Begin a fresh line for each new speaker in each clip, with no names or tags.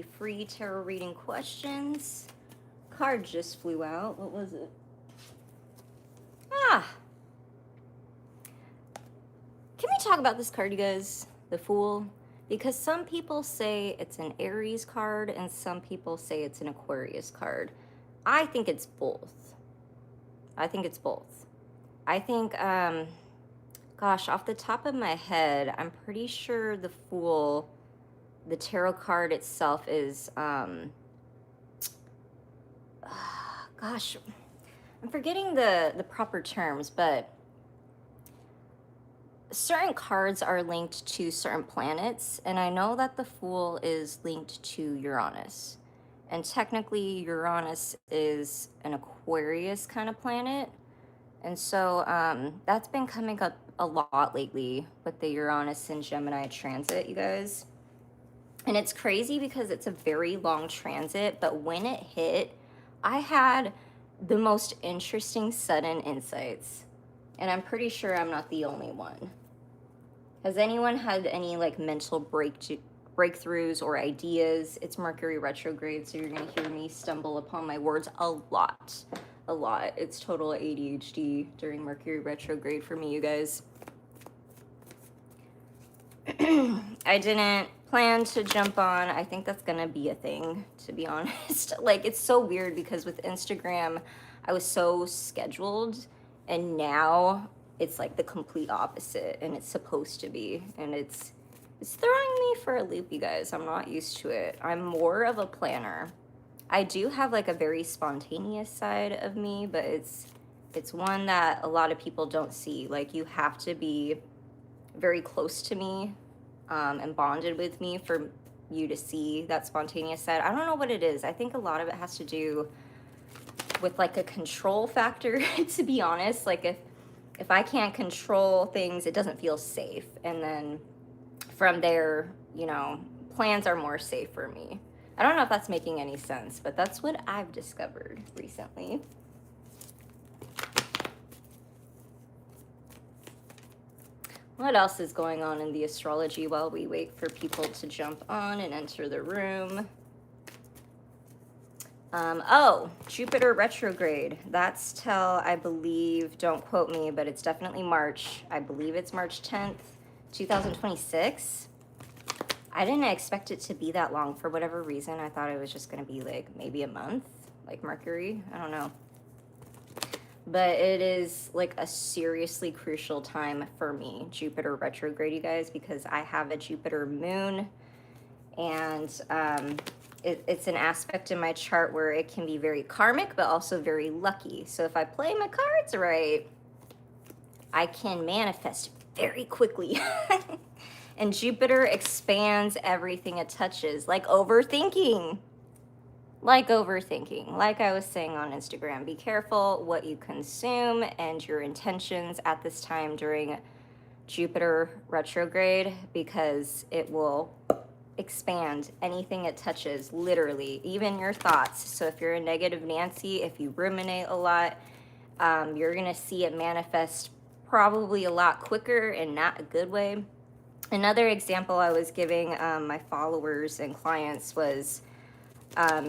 the free tarot reading questions. Card just flew out. What was it? Ah! Can we talk about this card, you guys? The Fool? Because some people say it's an Aries card and some people say it's an Aquarius card. I think it's both. I think, gosh, off the top of my head, I'm pretty sure the Fool, the tarot card itself is, gosh, I'm forgetting the proper terms, but certain cards are linked to certain planets, and I know that the Fool is linked to Uranus. And technically, Uranus is an Aquarius kind of planet. And so that's been coming up a lot lately with the Uranus and Gemini transit, you guys. And it's crazy because it's a very long transit, but when it hit, I had the most interesting sudden insights. And I'm pretty sure I'm not the only one. Has anyone had any like mental breakthroughs or ideas? It's Mercury retrograde, so you're going to hear me stumble upon my words a lot. It's total ADHD during Mercury retrograde for me, you guys. I didn't plan to jump on. I think that's going to be a thing, to be honest. Like, it's so weird because with Instagram, I was so scheduled, and now it's like the complete opposite, and it's supposed to be, and it's throwing me for a loop, you guys. I'm not used to it. I'm more of a planner. I do have like a very spontaneous side of me, but it's one that a lot of people don't see. Like, you have to be very close to me and bonded with me for you to see that spontaneous side. I don't know what it is. I think a lot of it has to do with like a control factor, to be honest. Like, if I can't control things, it doesn't feel safe. And then from there, you know, plans are more safe for me. I don't know if that's making any sense, but that's what I've discovered recently. What else is going on in the astrology while we wait for people to jump on and enter the room? Oh, Jupiter retrograde. That's till, I believe, don't quote me, but it's definitely March. I believe it's March 10th, 2026. I didn't expect it to be that long for whatever reason. I thought it was just going to be like maybe a month, like Mercury. I don't know. But it is like a seriously crucial time for me, Jupiter retrograde, you guys, because I have a Jupiter moon, and it's an aspect in my chart where it can be very karmic, but also very lucky. So if I play my cards right, I can manifest very quickly. And Jupiter expands everything it touches, like overthinking. Like I was saying on Instagram, be careful what you consume and your intentions at this time during Jupiter retrograde, because it will expand anything it touches, literally, even your thoughts. So if you're a negative Nancy, if you ruminate a lot, you're gonna see it manifest probably a lot quicker and not a good way. Another example I was giving my followers and clients was,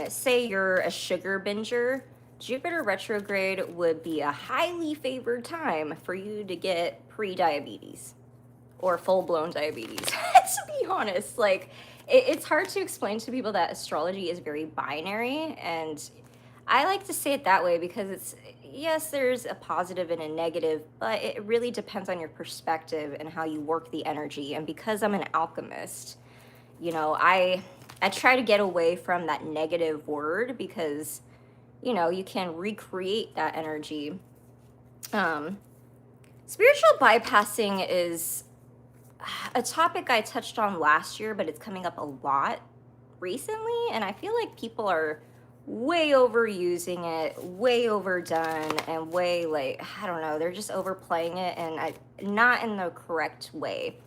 say you're a sugar binger, Jupiter retrograde would be a highly favored time for you to get pre-diabetes or full-blown diabetes. To be honest, like, it's hard to explain to people that astrology is very binary, and I like to say it that way because it's, yes, there's a positive and a negative, but it really depends on your perspective and how you work the energy. And because I'm an alchemist, you know, I try to get away from that negative word because, you know, you can recreate that energy. Spiritual bypassing is a topic I touched on last year, but it's coming up a lot recently, and I feel like people are way overusing it, way overdone, and way, like, I don't know, they're just overplaying it, and not in the correct way.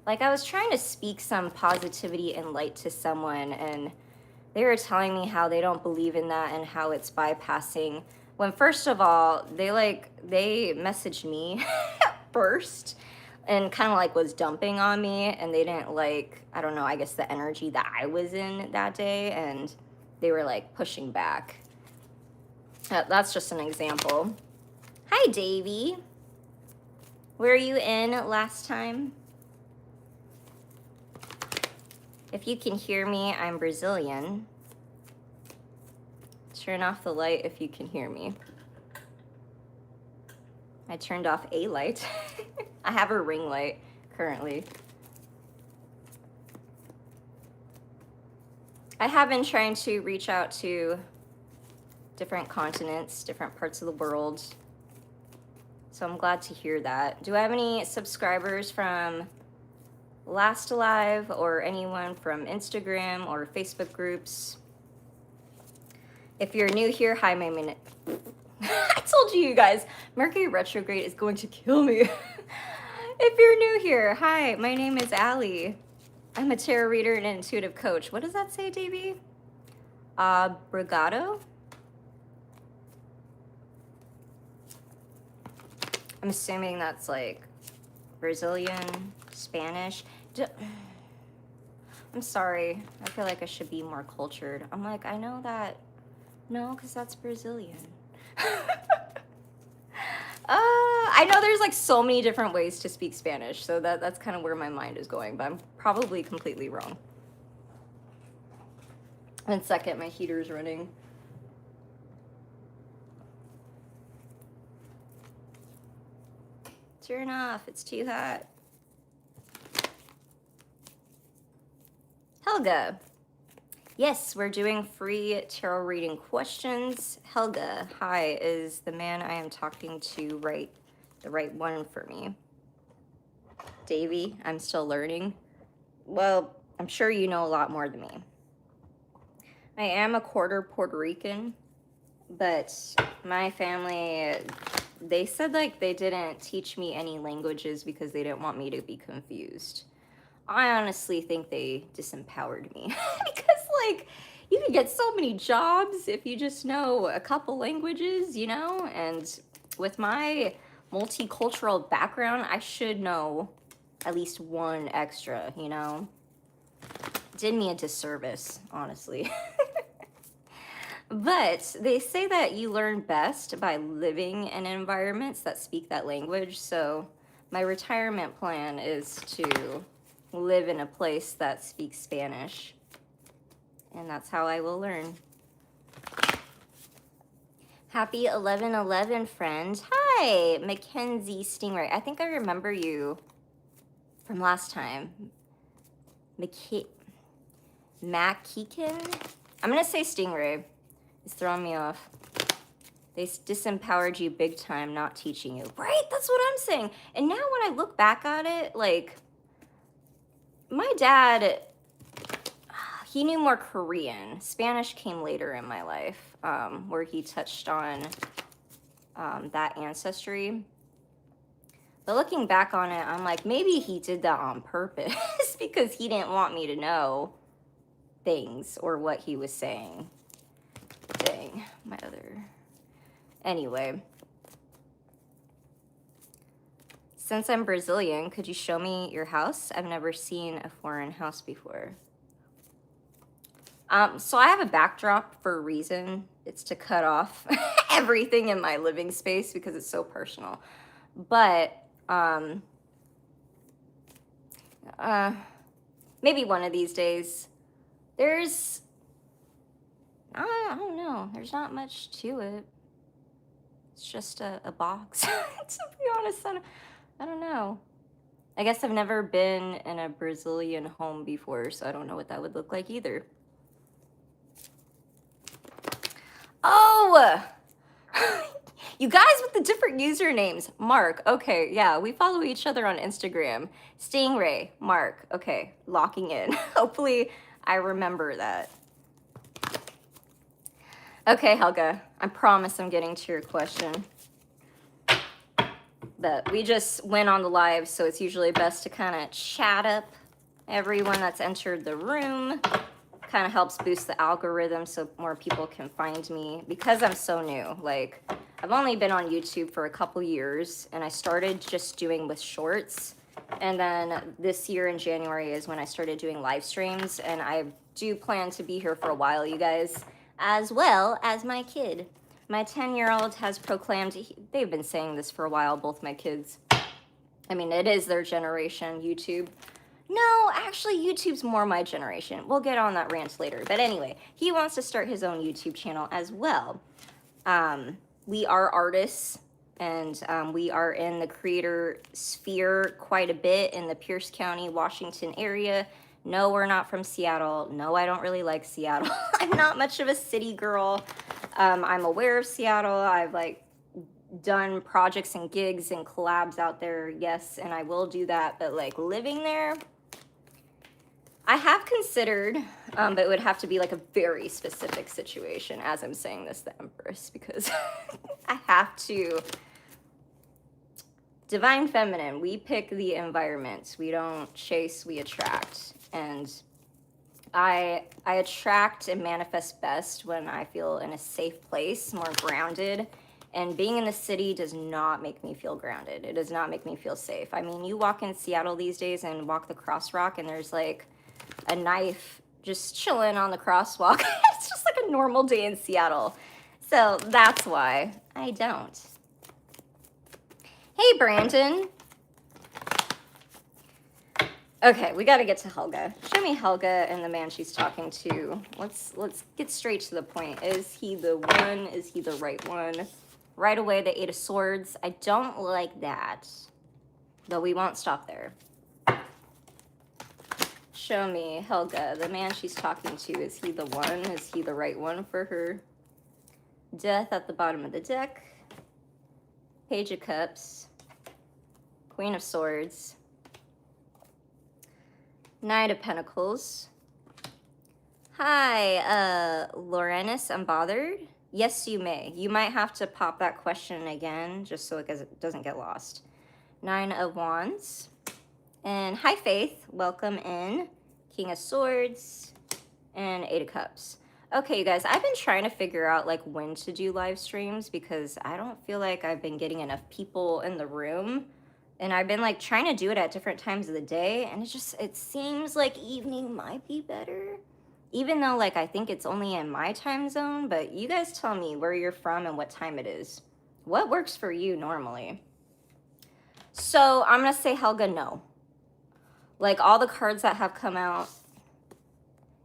Like, I was trying to speak some positivity and light to someone, and they were telling me how they don't believe in that and how it's bypassing, when first of all, they messaged me first, and kind of like was dumping on me, and they didn't like, I don't know, I guess the energy that I was in that day, and they were like pushing back. That's just an example. Hi, Davy. Were you in last time? If you can hear me, I'm Brazilian. Turn off the light if you can hear me. I turned off a light. I have a ring light currently. I have been trying to reach out to different continents, different parts of the world. So I'm glad to hear that. Do I have any subscribers from Last Alive or anyone from Instagram or Facebook groups? If you're new here, hi, my minute. I told you guys, Mercury retrograde is going to kill me. If you're new here, hi, my name is Allie. I'm a tarot reader and an intuitive coach. What does that say, Davey? Brigado? I'm assuming that's like Brazilian, Spanish. I'm sorry. I feel like I should be more cultured. I'm like, I know that. No, because that's Brazilian. I know there's like so many different ways to speak Spanish, so that's kind of where my mind is going, but I'm probably completely wrong. 1 second, my heater's running. Turn off, it's too hot. Helga. Yes, we're doing free tarot reading questions. Helga, hi, is the man I am talking to the right one for me? Davey, I'm still learning. Well, I'm sure you know a lot more than me. I am a quarter Puerto Rican, but my family, they said like they didn't teach me any languages because they didn't want me to be confused. I honestly think they disempowered me because like you can get so many jobs if you just know a couple languages, you know, and with my multicultural background, I should know at least one extra, you know. Did me a disservice, honestly. But they say that you learn best by living in environments that speak that language. So my retirement plan is to live in a place that speaks Spanish. And that's how I will learn. Happy 11/11, friend. Hi, Mackenzie Stingray. I think I remember you from last time. McKeekin? I'm going to say Stingray. It's throwing me off. They disempowered you big time, not teaching you. Right? That's what I'm saying. And now when I look back at it, like, my dad, he knew more Korean. Spanish came later in my life, where he touched on that ancestry. But looking back on it, I'm like, maybe he did that on purpose because he didn't want me to know things or what he was saying. Dang, my other... Anyway. Since I'm Brazilian, could you show me your house? I've never seen a foreign house before. So I have a backdrop for a reason. It's to cut off everything in my living space because it's so personal. But maybe one of these days. There's, I don't know. There's not much to it. It's just a box. To be honest, I don't know. I guess I've never been in a Brazilian home before, so I don't know what that would look like either. Oh! You guys with the different usernames. Mark, okay, yeah, we follow each other on Instagram. Stingray, Mark, okay, locking in. Hopefully I remember that. Okay, Helga, I promise I'm getting to your question. But we just went on the live, so it's usually best to kind of chat up everyone that's entered the room. Kind of helps boost the algorithm so more people can find me because I'm so new. Like, I've only been on YouTube for a couple years, and I started just doing with shorts, And then this year in January is when I started doing live streams, and I do plan to be here for a while, you guys, as well as my kid. My 10-year-old has proclaimed, they've been saying this for a while, both my kids. I mean, it is their generation, YouTube. No, actually, YouTube's more my generation. We'll get on that rant later. But anyway, he wants to start his own YouTube channel as well. We are artists, and we are in the creator sphere quite a bit in the Pierce County, Washington area. No, we're not from Seattle. No, I don't really like Seattle. I'm not much of a city girl. I'm aware of Seattle. I've like done projects and gigs and collabs out there, yes, and I will do that. But like living there, I have considered, but it would have to be like a very specific situation. As I'm saying this, the Empress, because I have to. Divine Feminine, we pick the environment. We don't chase, we attract. And I attract and manifest best when I feel in a safe place, more grounded. And being in the city does not make me feel grounded. It does not make me feel safe. I mean, you walk in Seattle these days and walk the crosswalk, and there's like a knife just chilling on the crosswalk. It's just like a normal day in Seattle. So that's why I don't. Hey, Brandon. Okay, we got to get to Helga. Show me Helga and the man she's talking to. Let's get straight to the point. Is he the one? Is he the right one? Right away, the Eight of Swords. I don't like that, though we won't stop there. Show me Helga, the man she's talking to. Is he the one? Is he the right one for her? Death at the bottom of the deck. Page of Cups. Queen of Swords. Knight of Pentacles. Hi, Lorenis, I'm bothered. Yes, you may. You might have to pop that question again, just so it doesn't get lost. Nine of Wands. And hi, Faith. Welcome in. King of Swords. And Eight of Cups. Okay, you guys, I've been trying to figure out like when to do live streams because I don't feel like I've been getting enough people in the room. And I've been like trying to do it at different times of the day, and it seems like evening might be better. Even though like I think it's only in my time zone, but you guys tell me where you're from and what time it is. What works for you normally? So I'm gonna say Helga, no. Like all the cards that have come out,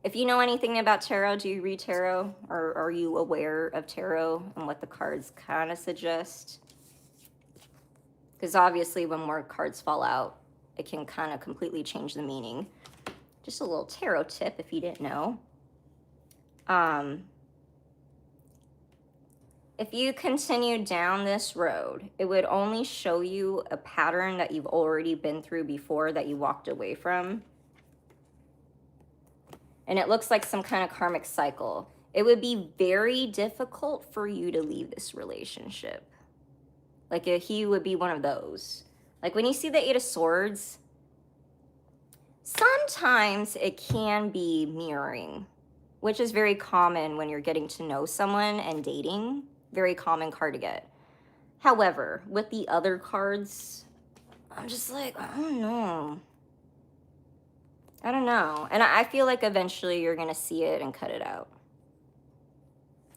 if you know anything about tarot, do you read tarot? Or are you aware of tarot and what the cards kind of suggest? Because obviously when more cards fall out, it can kind of completely change the meaning. Just a little tarot tip if you didn't know. If you continue down this road, it would only show you a pattern that you've already been through before that you walked away from. And it looks like some kind of karmic cycle. It would be very difficult for you to leave this relationship. Like he would be one of those. Like when you see the Eight of Swords, sometimes it can be mirroring, which is very common when you're getting to know someone and dating. Very common card to get. However, with the other cards, I'm just like, I don't know. I don't know. And I feel like eventually you're going to see it and cut it out.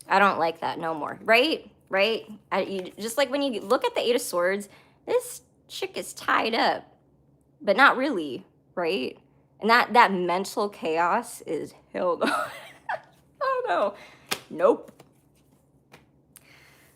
I don't like that no more. Right? Right? Just like when you look at the Eight of Swords, this chick is tied up, but not really, right? And that mental chaos is hell no. Oh no. Nope.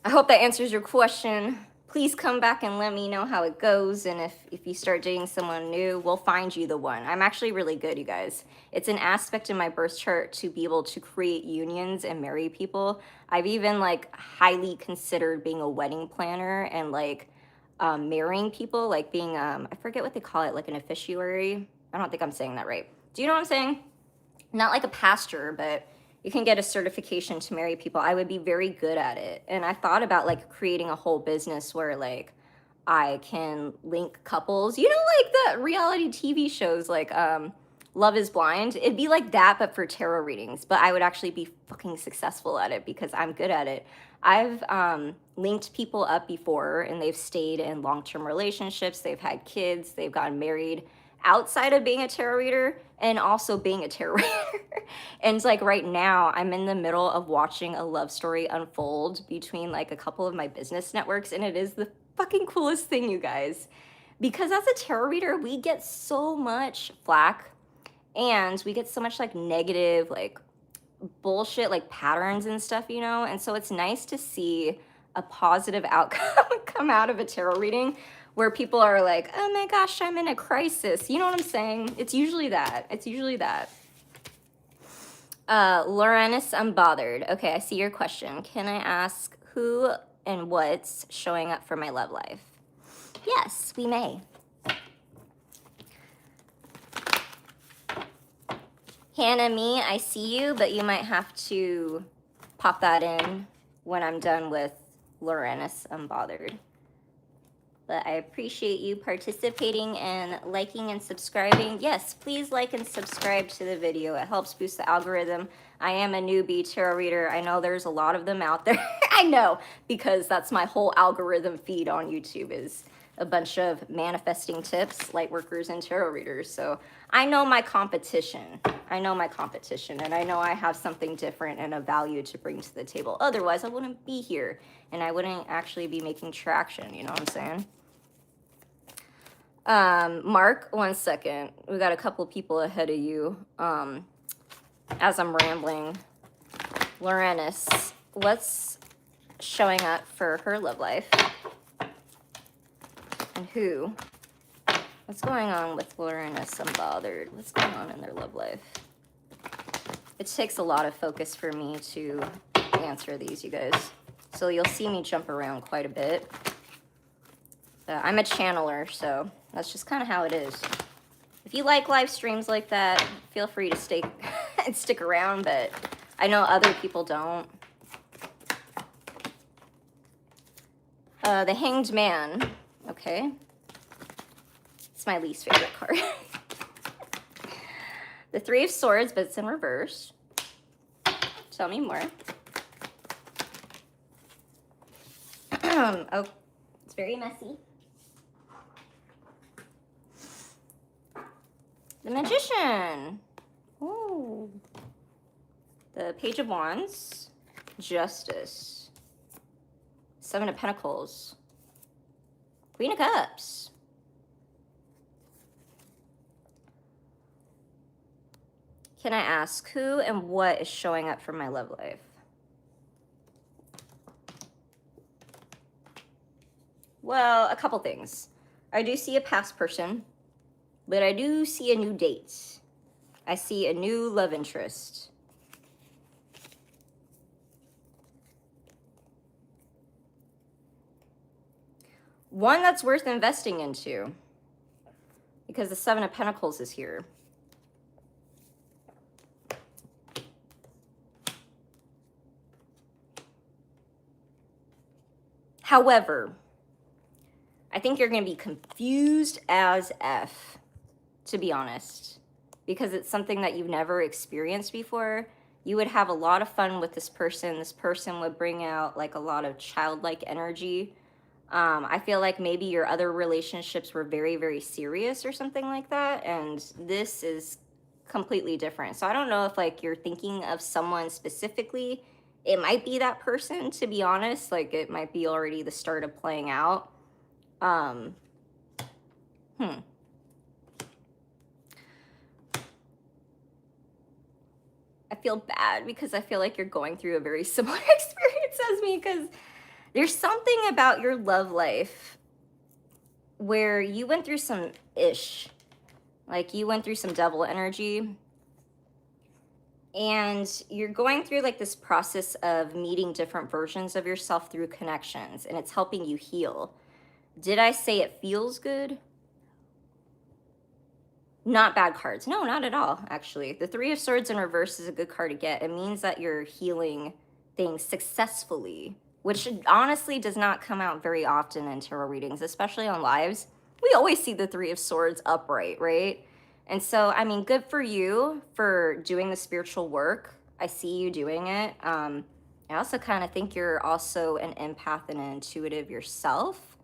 I hope that answers your question. Please come back and let me know how it goes. And if you start dating someone new, we'll find you the one. I'm actually really good, you guys. It's an aspect in my birth chart to be able to create unions and marry people. I've even like highly considered being a wedding planner and like marrying people, like being, I forget what they call it, like an officiary. I don't think I'm saying that right. Do you know what I'm saying? Not like a pastor, but you can get a certification to marry people. I would be very good at it. And I thought about like creating a whole business where like I can link couples, you know, like the reality TV shows like Love is Blind. It'd be like that, but for tarot readings. But I would actually be fucking successful at it because I'm good at it. I've linked people up before, and they've stayed in long-term relationships. They've had kids. They've gotten married outside of being a tarot reader and also being a tarot reader. And it's like right now, I'm in the middle of watching a love story unfold between like a couple of my business networks, and it is the fucking coolest thing, you guys. Because as a tarot reader, we get so much flack and we get so much like negative, like bullshit, like patterns and stuff, you know? And so it's nice to see a positive outcome come out of a tarot reading where people are like, oh my gosh, I'm in a crisis. You know what I'm saying? It's usually that. It's usually that. Lorenis Unbothered. Okay, I see your question. Can I ask who and what's showing up for my love life? Yes, we may. Hannah, me, I see you, but you might have to pop that in when I'm done with Lorenis Unbothered. But I appreciate you participating and liking and subscribing. Yes, please like and subscribe to the video. It helps boost the algorithm. I am a newbie tarot reader. I know there's a lot of them out there. I know, because that's my whole algorithm feed on YouTube is a bunch of manifesting tips, light workers, and tarot readers. So I know my competition. I know my competition, and I know I have something different and a value to bring to the table. Otherwise, I wouldn't be here, and I wouldn't actually be making traction. You know what I'm saying? Mark, 1 second. We got a couple people ahead of you. As I'm rambling, Lorenis, what's showing up for her love life? And who? What's going on with Lorenis Unbothered? What's going on in their love life? It takes a lot of focus for me to answer these, you guys. So you'll see me jump around quite a bit. I'm a channeler, so that's just kind of how it is. If you like live streams like that, feel free to stay and stick around, but I know other people don't. The Hanged Man. Okay. It's my least favorite card. The Three of Swords, but it's in reverse. Tell me more. Oh, it's very messy. The Magician. Ooh. The Page of Wands. Justice. Seven of Pentacles. Queen of Cups. Can I ask who and what is showing up for my love life? Well, a couple things. I do see a past person, but I do see a new date. I see a new love interest. One that's worth investing into, because the Seven of Pentacles is here. However, I think you're going to be confused as F, to be honest, because it's something that you've never experienced before. You would have a lot of fun with this person. This person would bring out like a lot of childlike energy. I feel like maybe your other relationships were very, very serious or something like that. And this is completely different. So I don't know if like you're thinking of someone specifically. It might be that person, to be honest. Like it might be already the start of playing out. I feel bad because I feel like you're going through a very similar experience as me, because there's something about your love life where you went through some ish. Like you went through some devil energy. And you're going through like this process of meeting different versions of yourself through connections, and it's helping you heal. Did I say it feels good? Not bad cards. No, not at all, actually. The Three of Swords in reverse is a good card to get. It means that you're healing things successfully, which honestly does not come out very often in tarot readings, especially on lives. We always see the Three of Swords upright, right? And so, I mean, good for you for doing the spiritual work. I see you doing it. I also kind of think you're also an empath and an intuitive yourself.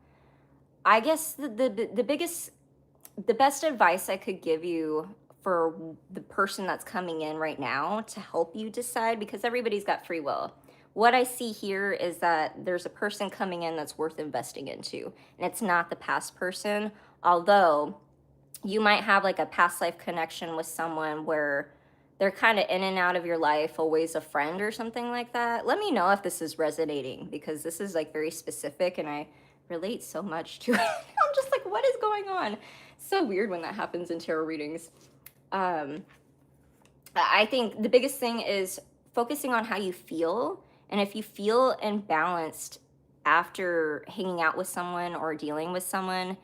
I guess the best advice I could give you for the person that's coming in right now to help you decide, because everybody's got free will. What I see here is that there's a person coming in that's worth investing into, and it's not the past person, although you might have like a past life connection with someone where they're kind of in and out of your life, always a friend or something like that. Let me know if this is resonating, because this is like very specific and I relate so much to it. I'm just like, what is going on? So weird when that happens in tarot readings. I think the biggest thing is focusing on how you feel. And if you feel imbalanced after hanging out with someone or dealing with someone,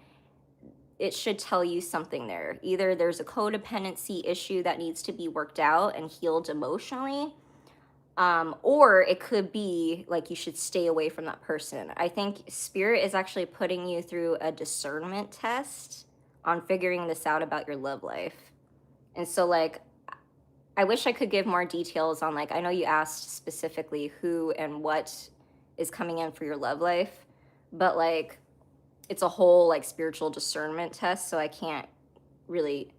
it should tell you something there. Either there's a codependency issue that needs to be worked out and healed emotionally, or it could be like you should stay away from that person. I think Spirit is actually putting you through a discernment test on figuring this out about your love life. And so, like, I wish I could give more details on, like, I know you asked specifically who and what is coming in for your love life, but like, it's a whole like spiritual discernment test, so I can't really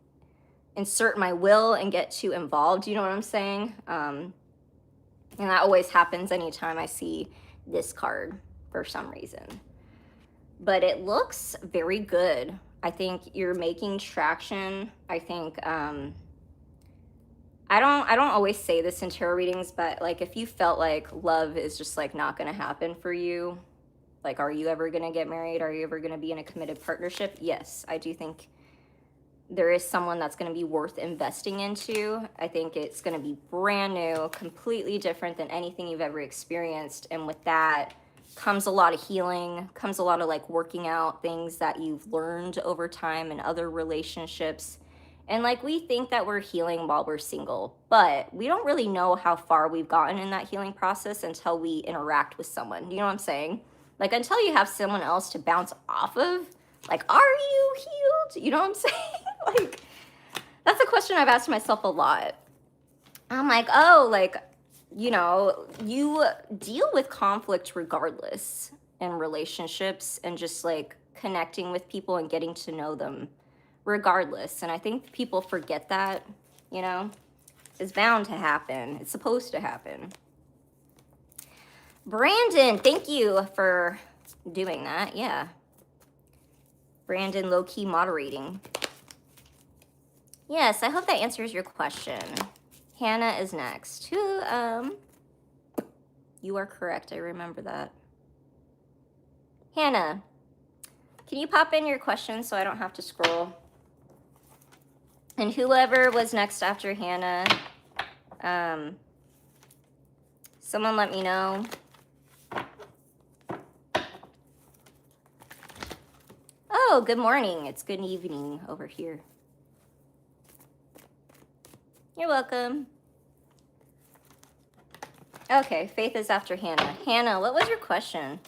insert my will and get too involved. You know what I'm saying? And that always happens anytime I see this card for some reason. But it looks very good. I think you're making traction. I think I don't always say this in tarot readings, but like if you felt like love is just like not going to happen for you, like, are you ever going to get married? Are you ever going to be in a committed partnership? Yes, I do think there is someone that's going to be worth investing into. I think it's going to be brand new, completely different than anything you've ever experienced. And with that comes a lot of healing, comes a lot of like working out things that you've learned over time in other relationships. And like, we think that we're healing while we're single, but we don't really know how far we've gotten in that healing process until we interact with someone. You know what I'm saying? Like, until you have someone else to bounce off of, like, are you healed? You know what I'm saying? Like, that's a question I've asked myself a lot. I'm like, oh, like, you know, you deal with conflict regardless in relationships and just like connecting with people and getting to know them regardless. And I think people forget that, you know, it's bound to happen. It's supposed to happen. Brandon, thank you for doing that. Yeah. Brandon, low-key moderating. Yes, I hope that answers your question. Hannah is next. Who, you are correct. I remember that. Hannah, can you pop in your question so I don't have to scroll? And whoever was next after Hannah, someone let me know. Oh, good morning. It's good evening over here. You're welcome. Okay, Faith is after Hannah. Hannah, what was your question?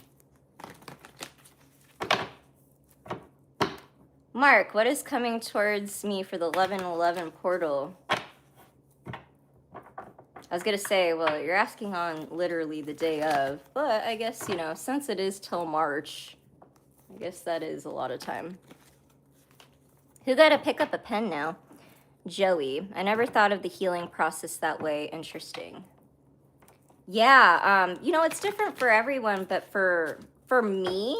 Mark, what is coming towards me for the 11/11 portal? I was going to say, well, you're asking on literally the day of, but I guess, you know, since it is till March, I guess that is a lot of time. Who got to pick up a pen now? Joey, I never thought of the healing process that way. Interesting. Yeah, you know, it's different for everyone, but for me,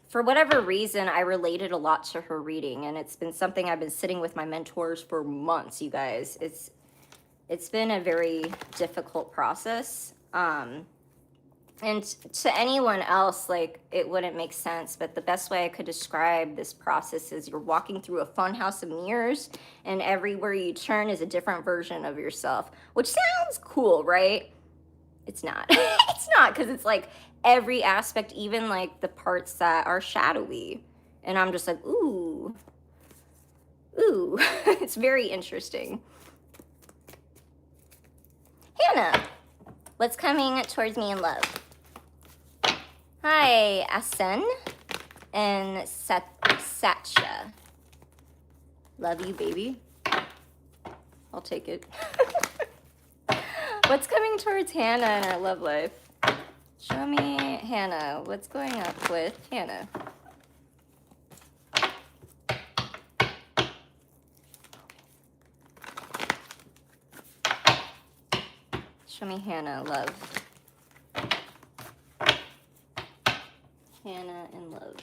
for whatever reason, I related a lot to her reading, and it's been something I've been sitting with my mentors for months, you guys. It's been a very difficult process. And to anyone else, like, it wouldn't make sense, but the best way I could describe this process is you're walking through a fun house of mirrors, and everywhere you turn is a different version of yourself, which sounds cool, right? It's not. It's not, because it's like every aspect, even like the parts that are shadowy. And I'm just like, ooh. It's very interesting. Hannah, what's coming towards me in love? Hi, Asen and Satya. Love you, baby. I'll take it. What's coming towards Hannah in her love life? Show me Hannah. What's going up with Hannah? Show me Hannah, love. Hannah in love.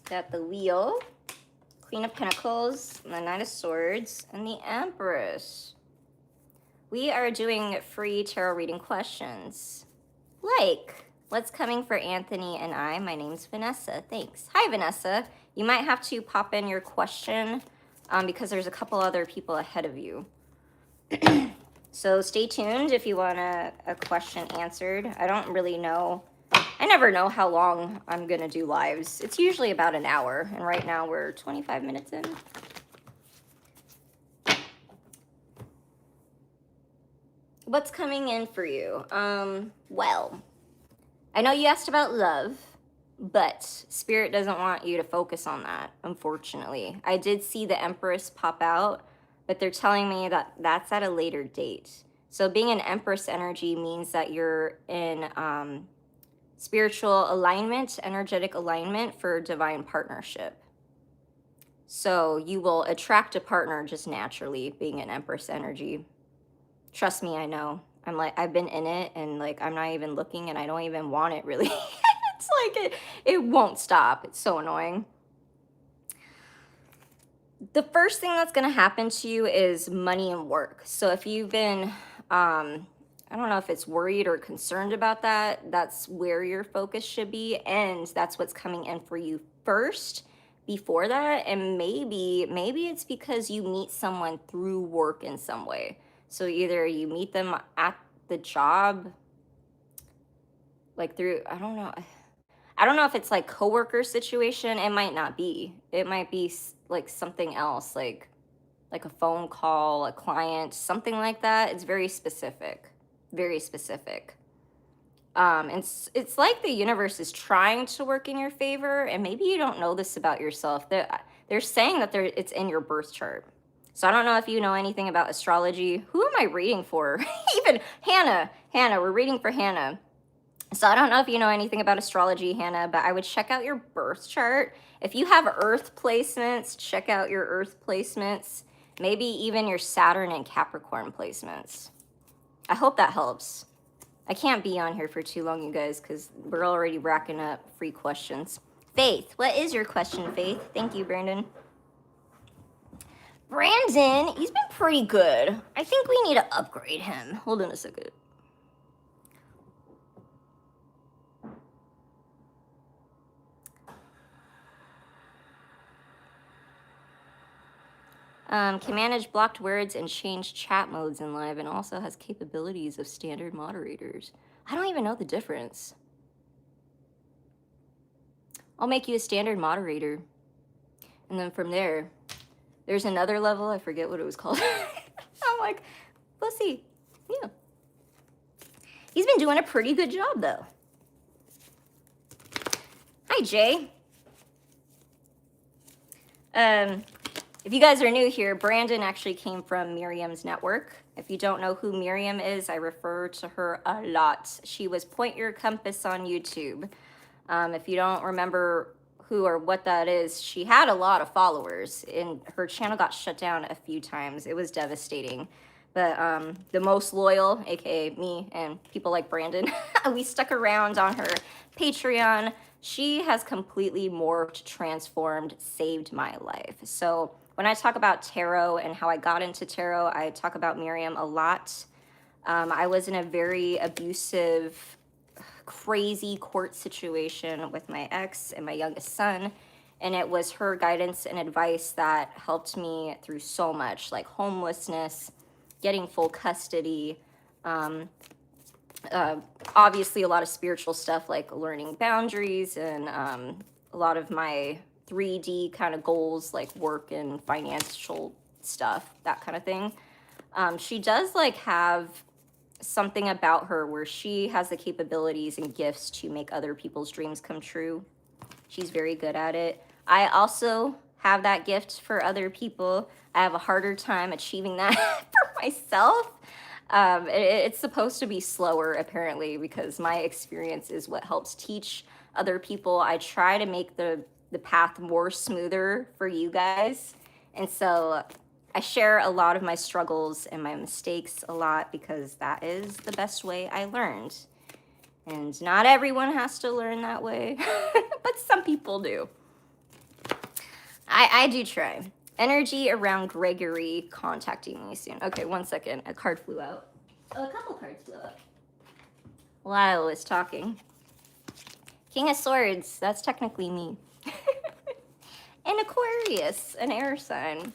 Got the Wheel, Queen of Pentacles, the Knight of Swords, and the Empress. We are doing free tarot reading questions. Like, what's coming for Anthony and I? My name's Vanessa. Thanks. Hi, Vanessa. You might have to pop in your question because there's a couple other people ahead of you. So stay tuned if you want a question answered. I don't really know. I never know how long I'm going to do lives. It's usually about an hour, and right now we're 25 minutes in. What's coming in for you? Well, I know you asked about love, but Spirit doesn't want you to focus on that, unfortunately. I did see the Empress pop out, but they're telling me that that's at a later date. So being an Empress energy means that you're in spiritual alignment, energetic alignment for divine partnership. So you will attract a partner just naturally, being an Empress energy. Trust me, I know. I've been in it, and like, I'm not even looking, and I don't even want it really. It's like it won't stop. It's so annoying. The first thing that's going to happen to you is money and work. So if you've been, I don't know if it's worried or concerned about that, that's where your focus should be. And that's what's coming in for you first before that. And maybe it's because you meet someone through work in some way. So either you meet them at the job, like through, I don't know if it's like coworker situation. It might not be. It might be like something else, like a phone call, a client, something like that. It's very specific, very specific. It's like the universe is trying to work in your favor, and maybe you don't know this about yourself. They're saying that it's in your birth chart. So I don't know if you know anything about astrology. Who am I reading for? Even Hannah, we're reading for Hannah. So I don't know if you know anything about astrology, Hannah, but I would check out your birth chart. If you have Earth placements, check out your Earth placements. Maybe even your Saturn and Capricorn placements. I hope that helps. I can't be on here for too long, you guys, because we're already racking up free questions. Faith, what is your question, Faith? Thank you, Brandon. Brandon, he's been pretty good. I think we need to upgrade him. Hold on a second. Can manage blocked words and change chat modes in live, and also has capabilities of standard moderators. I don't even know the difference. I'll make you a standard moderator. And then from there, there's another level. I forget what it was called. I'm like, we'll see. Yeah. He's been doing a pretty good job, though. Hi, Jay. If you guys are new here, Brandon actually came from Miriam's network. If you don't know who Miriam is, I refer to her a lot. She was Point Your Compass on YouTube. If you don't remember who or what that is, she had a lot of followers, and her channel got shut down a few times. It was devastating. But the most loyal, aka me and people like Brandon, we stuck around on her Patreon. She has completely morphed, transformed, saved my life. So when I talk about tarot and how I got into tarot, I talk about Miriam a lot. I was in a very abusive, crazy court situation with my ex and my youngest son, and it was her guidance and advice that helped me through so much, like homelessness, getting full custody, obviously a lot of spiritual stuff like learning boundaries, and a lot of my 3D kind of goals like work and financial stuff, that kind of thing. She does like have something about her where she has the capabilities and gifts to make other people's dreams come true. She's very good at it. I also have that gift for other people. I have a harder time achieving that for myself. It's supposed to be slower, apparently, because my experience is what helps teach other people. I try to make the path more smoother for you guys. And so I share a lot of my struggles and my mistakes a lot because that is the best way I learned. And not everyone has to learn that way, but some people do. I do try. Energy around Gregory contacting me soon. Okay, 1 second. A card flew out. Oh, a couple cards flew out while I was talking. King of Swords. That's technically me. And Aquarius, an air sign.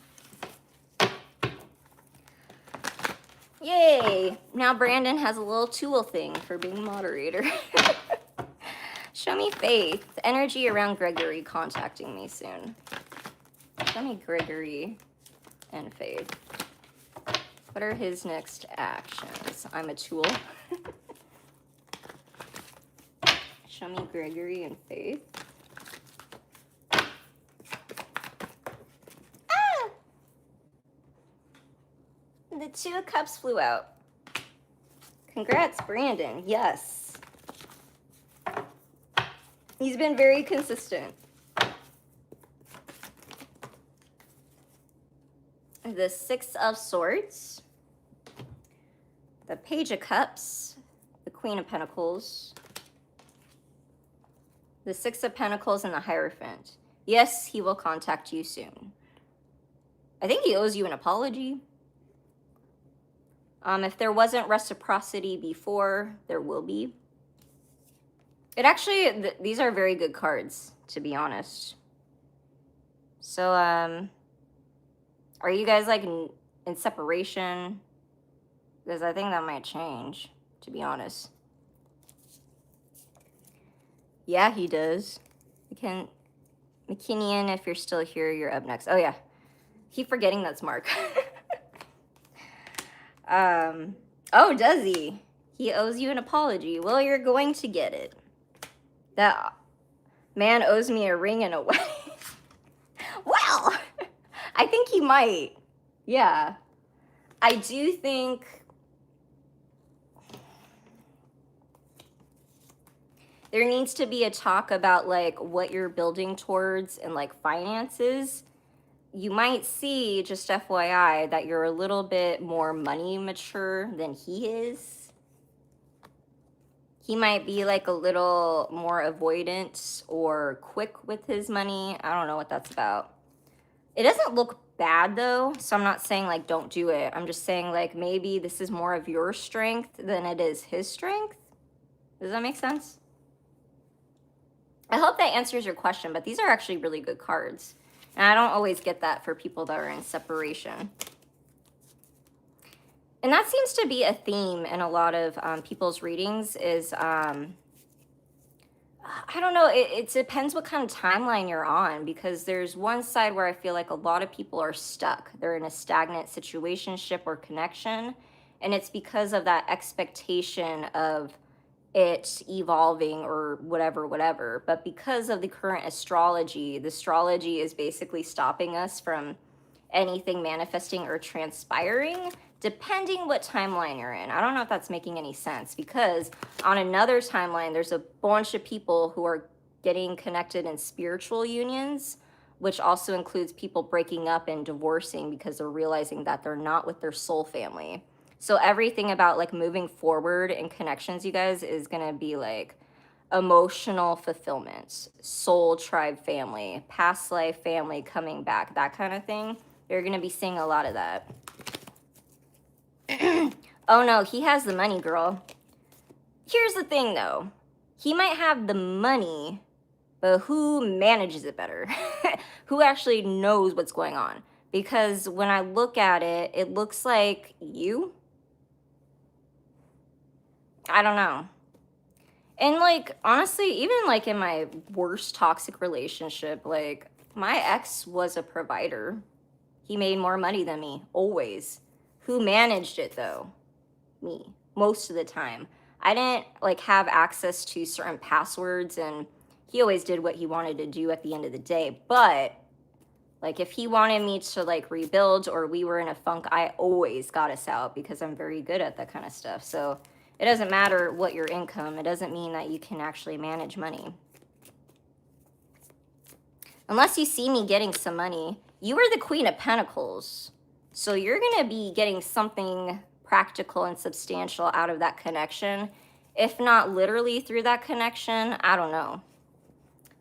Yay! Now Brandon has a little tool thing for being moderator. Show me Faith. Energy around Gregory contacting me soon. Show me Gregory and Faith. What are his next actions? I'm a tool. Show me Gregory and Faith. Ah! The Two of Cups flew out. Congrats, Brandon. Yes. He's been very consistent. The Six of Swords. The Page of Cups. The Queen of Pentacles. The Six of Pentacles and the Hierophant. Yes, he will contact you soon. I think he owes you an apology. If there wasn't reciprocity before, there will be. It actually, these are very good cards, to be honest. So, are you guys like in separation? Because I think that might change, to be honest. Yeah, he does. McKinnian, if you're still here, you're up next. Oh, yeah. Keep forgetting that's Mark. Oh, does he? He owes you an apology. Well, you're going to get it. That man owes me a ring and a wedding. Well, I think he might. Yeah. I do think there needs to be a talk about like what you're building towards and like finances. You might see, just FYI, that you're a little bit more money mature than he is. He might be like a little more avoidant or quick with his money. I don't know what that's about. It doesn't look bad though, so I'm not saying like don't do it. I'm just saying like maybe this is more of your strength than it is his strength. Does that make sense? I hope that answers your question, but these are actually really good cards. And I don't always get that for people that are in separation. And that seems to be a theme in a lot of people's readings is, I don't know, it depends what kind of timeline you're on, because there's one side where I feel like a lot of people are stuck. They're in a stagnant situationship or connection, and it's because of that expectation of it evolving or whatever. But because of the current astrology, the astrology is basically stopping us from anything manifesting or transpiring, depending what timeline you're in. I don't know if that's making any sense, because on another timeline, there's a bunch of people who are getting connected in spiritual unions, which also includes people breaking up and divorcing because they're realizing that they're not with their soul family. So everything about like moving forward in connections, you guys, is going to be like emotional fulfillment, soul tribe family, past life family coming back, that kind of thing. You're going to be seeing a lot of that. Oh no, he has the money, girl. Here's the thing though. He might have the money, but who manages it better? Who actually knows what's going on? Because when I look at it, it looks like you. I don't know. And like, honestly, even like in my worst toxic relationship, like my ex was a provider. He made more money than me, always. Who managed it though? Me, most of the time. I didn't like have access to certain passwords and he always did what he wanted to do at the end of the day. But like if he wanted me to like rebuild or we were in a funk, I always got us out because I'm very good at that kind of stuff. So it doesn't matter what your income, it doesn't mean that you can actually manage money. Unless you see me getting some money. You are the Queen of Pentacles. So you're going to be getting something practical and substantial out of that connection. If not literally through that connection, I don't know.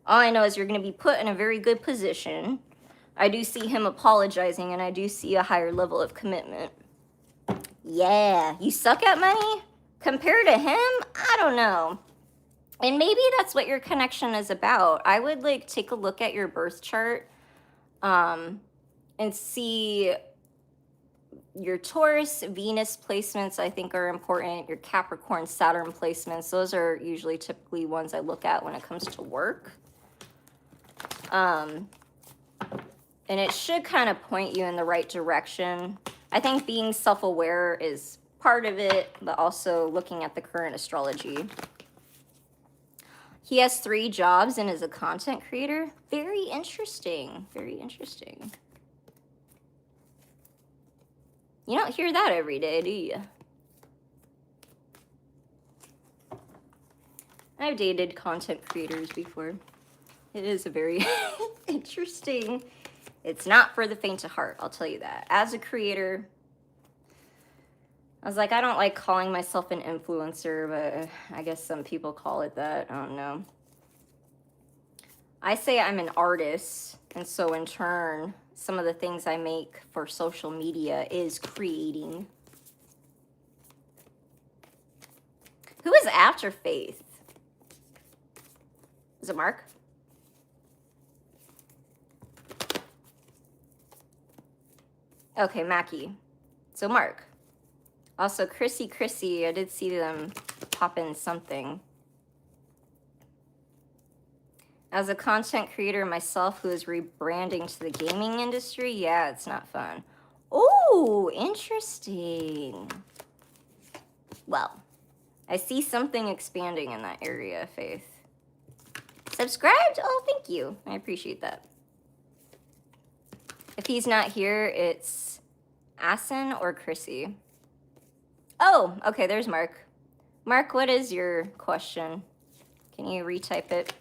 All I know is you're going to be put in a very good position. I do see him apologizing, and I do see a higher level of commitment. Yeah, you suck at money? Compared to him? I don't know. And maybe that's what your connection is about. I would like take a look at your birth chart and see your Taurus, Venus placements, I think are important. Your Capricorn, Saturn placements. Those are usually typically ones I look at when it comes to work. And it should kind of point you in the right direction. I think being self-aware is part of it, but also looking at the current astrology. He has 3 jobs and is a content creator. Very interesting. Very interesting. You don't hear that every day, do you? I've dated content creators before. It is a very interesting. It's not for the faint of heart, I'll tell you that. As a creator, I was like, I don't like calling myself an influencer, but I guess some people call it that. I don't know. I say I'm an artist, and so in turn, some of the things I make for social media is creating. Who is after Faith? Is it Mark? Okay, Mackie. So Mark. Also, Chrissy, I did see them pop in something. As a content creator myself who is rebranding to the gaming industry, yeah, it's not fun. Oh, interesting. Well, I see something expanding in that area, Faith. Subscribed? Oh, thank you. I appreciate that. If he's not here, it's Asin or Chrissy. Oh, okay, there's Mark. Mark, what is your question? Can you retype it?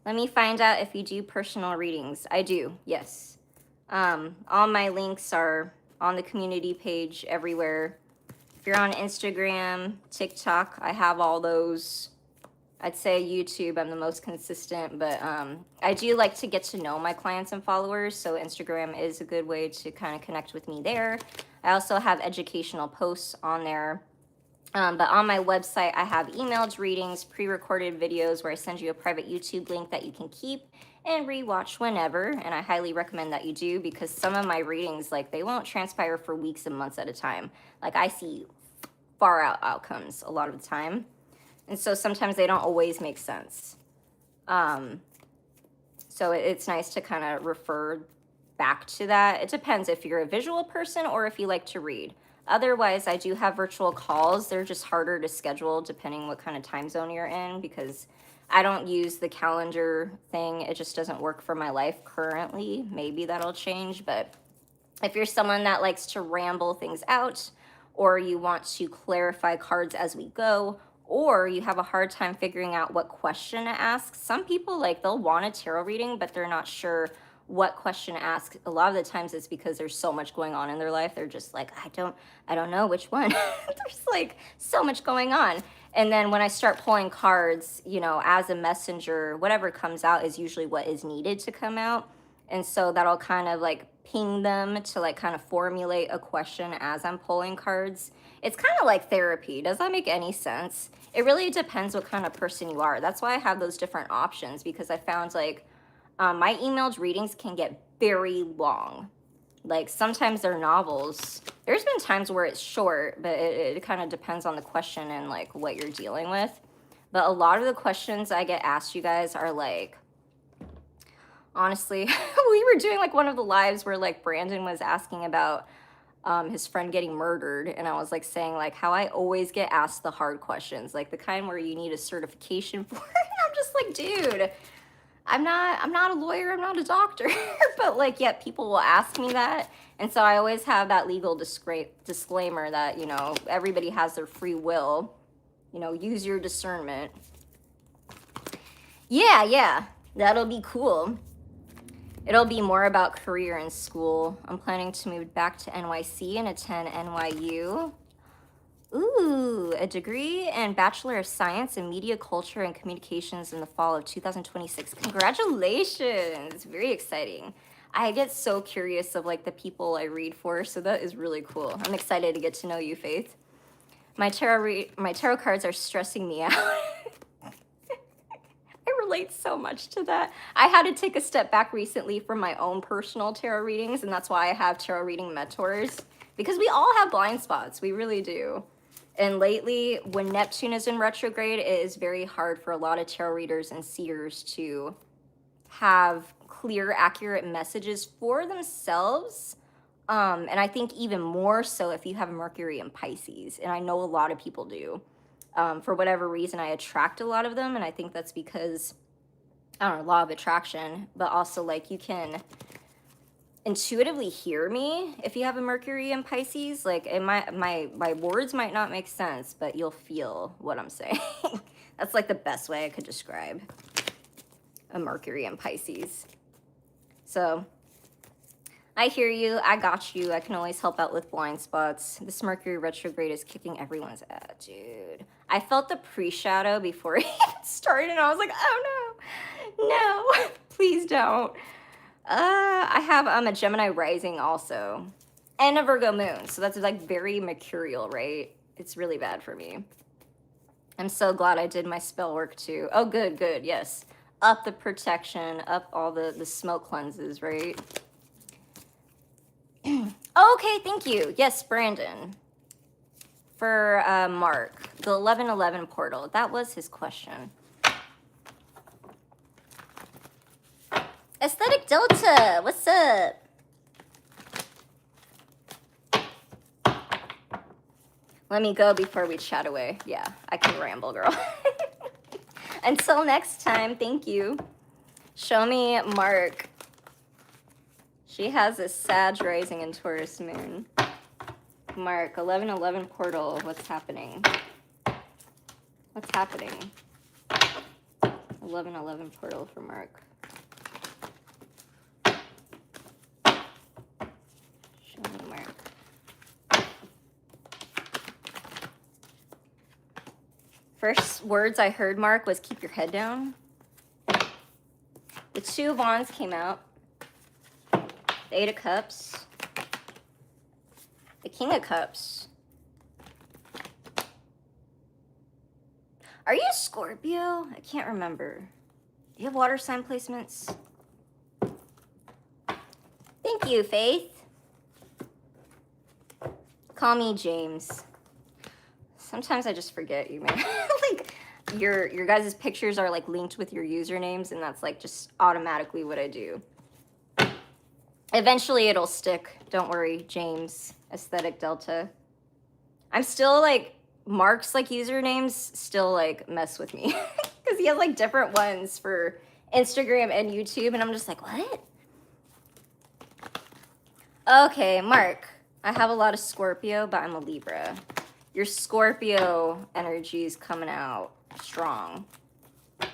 Let me find out if you do personal readings. I do, yes. All my links are on the community page everywhere. If you're on Instagram, TikTok, I have all those. I'd say YouTube, I'm the most consistent, but I do like to get to know my clients and followers, so Instagram is a good way to kind of connect with me there. I also have educational posts on there. But on my website, I have emailed readings, pre-recorded videos where I send you a private YouTube link that you can keep and rewatch whenever. And I highly recommend that you do, because some of my readings, like, they won't transpire for weeks and months at a time. Like, I see far out outcomes a lot of the time. And so sometimes they don't always make sense. So it's nice to kind of refer back to that. It depends if you're a visual person or if you like to read. Otherwise, I do have virtual calls. They're just harder to schedule depending what kind of time zone you're in, because I don't use the calendar thing. It just doesn't work for my life currently. Maybe that'll change, but if you're someone that likes to ramble things out, or you want to clarify cards as we go, or you have a hard time figuring out what question to ask. Some people, like, they'll want a tarot reading, but they're not sure what question to ask. A lot of the times it's because there's so much going on in their life. They're just like, I don't know which one. There's like so much going on. And then when I start pulling cards, you know, as a messenger, whatever comes out is usually what is needed to come out. And so that'll kind of like ping them to like kind of formulate a question as I'm pulling cards. It's kind of like therapy. Does that make any sense? It really depends what kind of person you are. That's why I have those different options, because I found like my emailed readings can get very long. Like sometimes they're novels. There's been times where it's short, but it kind of depends on the question and like what you're dealing with. But a lot of the questions I get asked, you guys, are like, honestly, we were doing like one of the lives where like Brandon was asking about his friend getting murdered, and I was like saying like how I always get asked the hard questions, like the kind where you need a certification for it. I'm just like, dude, I'm not a lawyer, I'm not a doctor. But like, yet people will ask me that. And so I always have that legal disclaimer that, you know, everybody has their free will. You know, use your discernment. Yeah, that'll be cool. It'll be more about career and school. I'm planning to move back to NYC and attend NYU. Ooh, a degree and Bachelor of Science in Media Culture and Communications in the fall of 2026. Congratulations. Very exciting. I get so curious of like the people I read for, so that is really cool. I'm excited to get to know you, Faith. My tarot cards are stressing me out. I relate so much to that. I had to take a step back recently from my own personal tarot readings, and that's why I have tarot reading mentors, because we all have blind spots. We really do. And lately, when Neptune is in retrograde, it is very hard for a lot of tarot readers and seers to have clear, accurate messages for themselves. And I think even more so if you have Mercury in Pisces, and I know a lot of people do. For whatever reason, I attract a lot of them, and I think that's because, I don't know, law of attraction, but also like you can intuitively hear me if you have a Mercury in Pisces. Like my words might not make sense, but you'll feel what I'm saying. That's like the best way I could describe a Mercury in Pisces. So I hear you. I got you. I can always help out with blind spots. This Mercury retrograde is kicking everyone's ass, dude. I felt the pre-shadow before it started, and I was like, oh no, please don't. I have a Gemini rising also, and a Virgo moon, so that's like very mercurial, right? It's really bad for me. I'm so glad I did my spell work too. Oh, good, yes. Up the protection, up all the smoke cleanses, right? Okay, thank you. Yes, Brandon. For Mark, the 1111 portal. That was his question. Aesthetic Delta, what's up? Let me go before we chat away. Yeah, I can ramble, girl. Until next time, thank you. Show me Mark. She has a Sag rising in Taurus moon. Mark, 1111 portal, what's happening? What's happening? 1111 portal for Mark. Show me Mark. First words I heard, Mark, was keep your head down. The Two of Wands came out. The Eight of Cups. The King of Cups. Are you a Scorpio? I can't remember. Do you have water sign placements? Thank you, Faith. Call me James. Sometimes I just forget you, man. Like your guys' pictures are like linked with your usernames, and that's like just automatically what I do. Eventually it'll stick. Don't worry, James. Aesthetic Delta. I'm still like, Mark's like usernames still like mess with me. Because he has like different ones for Instagram and YouTube, and I'm just like, what? Okay, Mark. I have a lot of Scorpio, but I'm a Libra. Your Scorpio energy is coming out strong. Dang,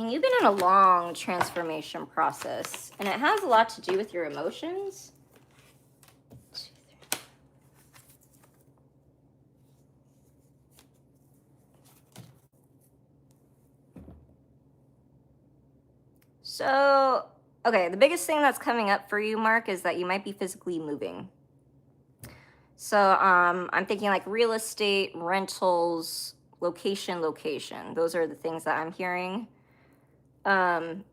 you've been in a long transformation process, and it has a lot to do with your emotions. So, okay, the biggest thing that's coming up for you, Mark, is that you might be physically moving. So I'm thinking like real estate, rentals, location. Those are the things that I'm hearing. And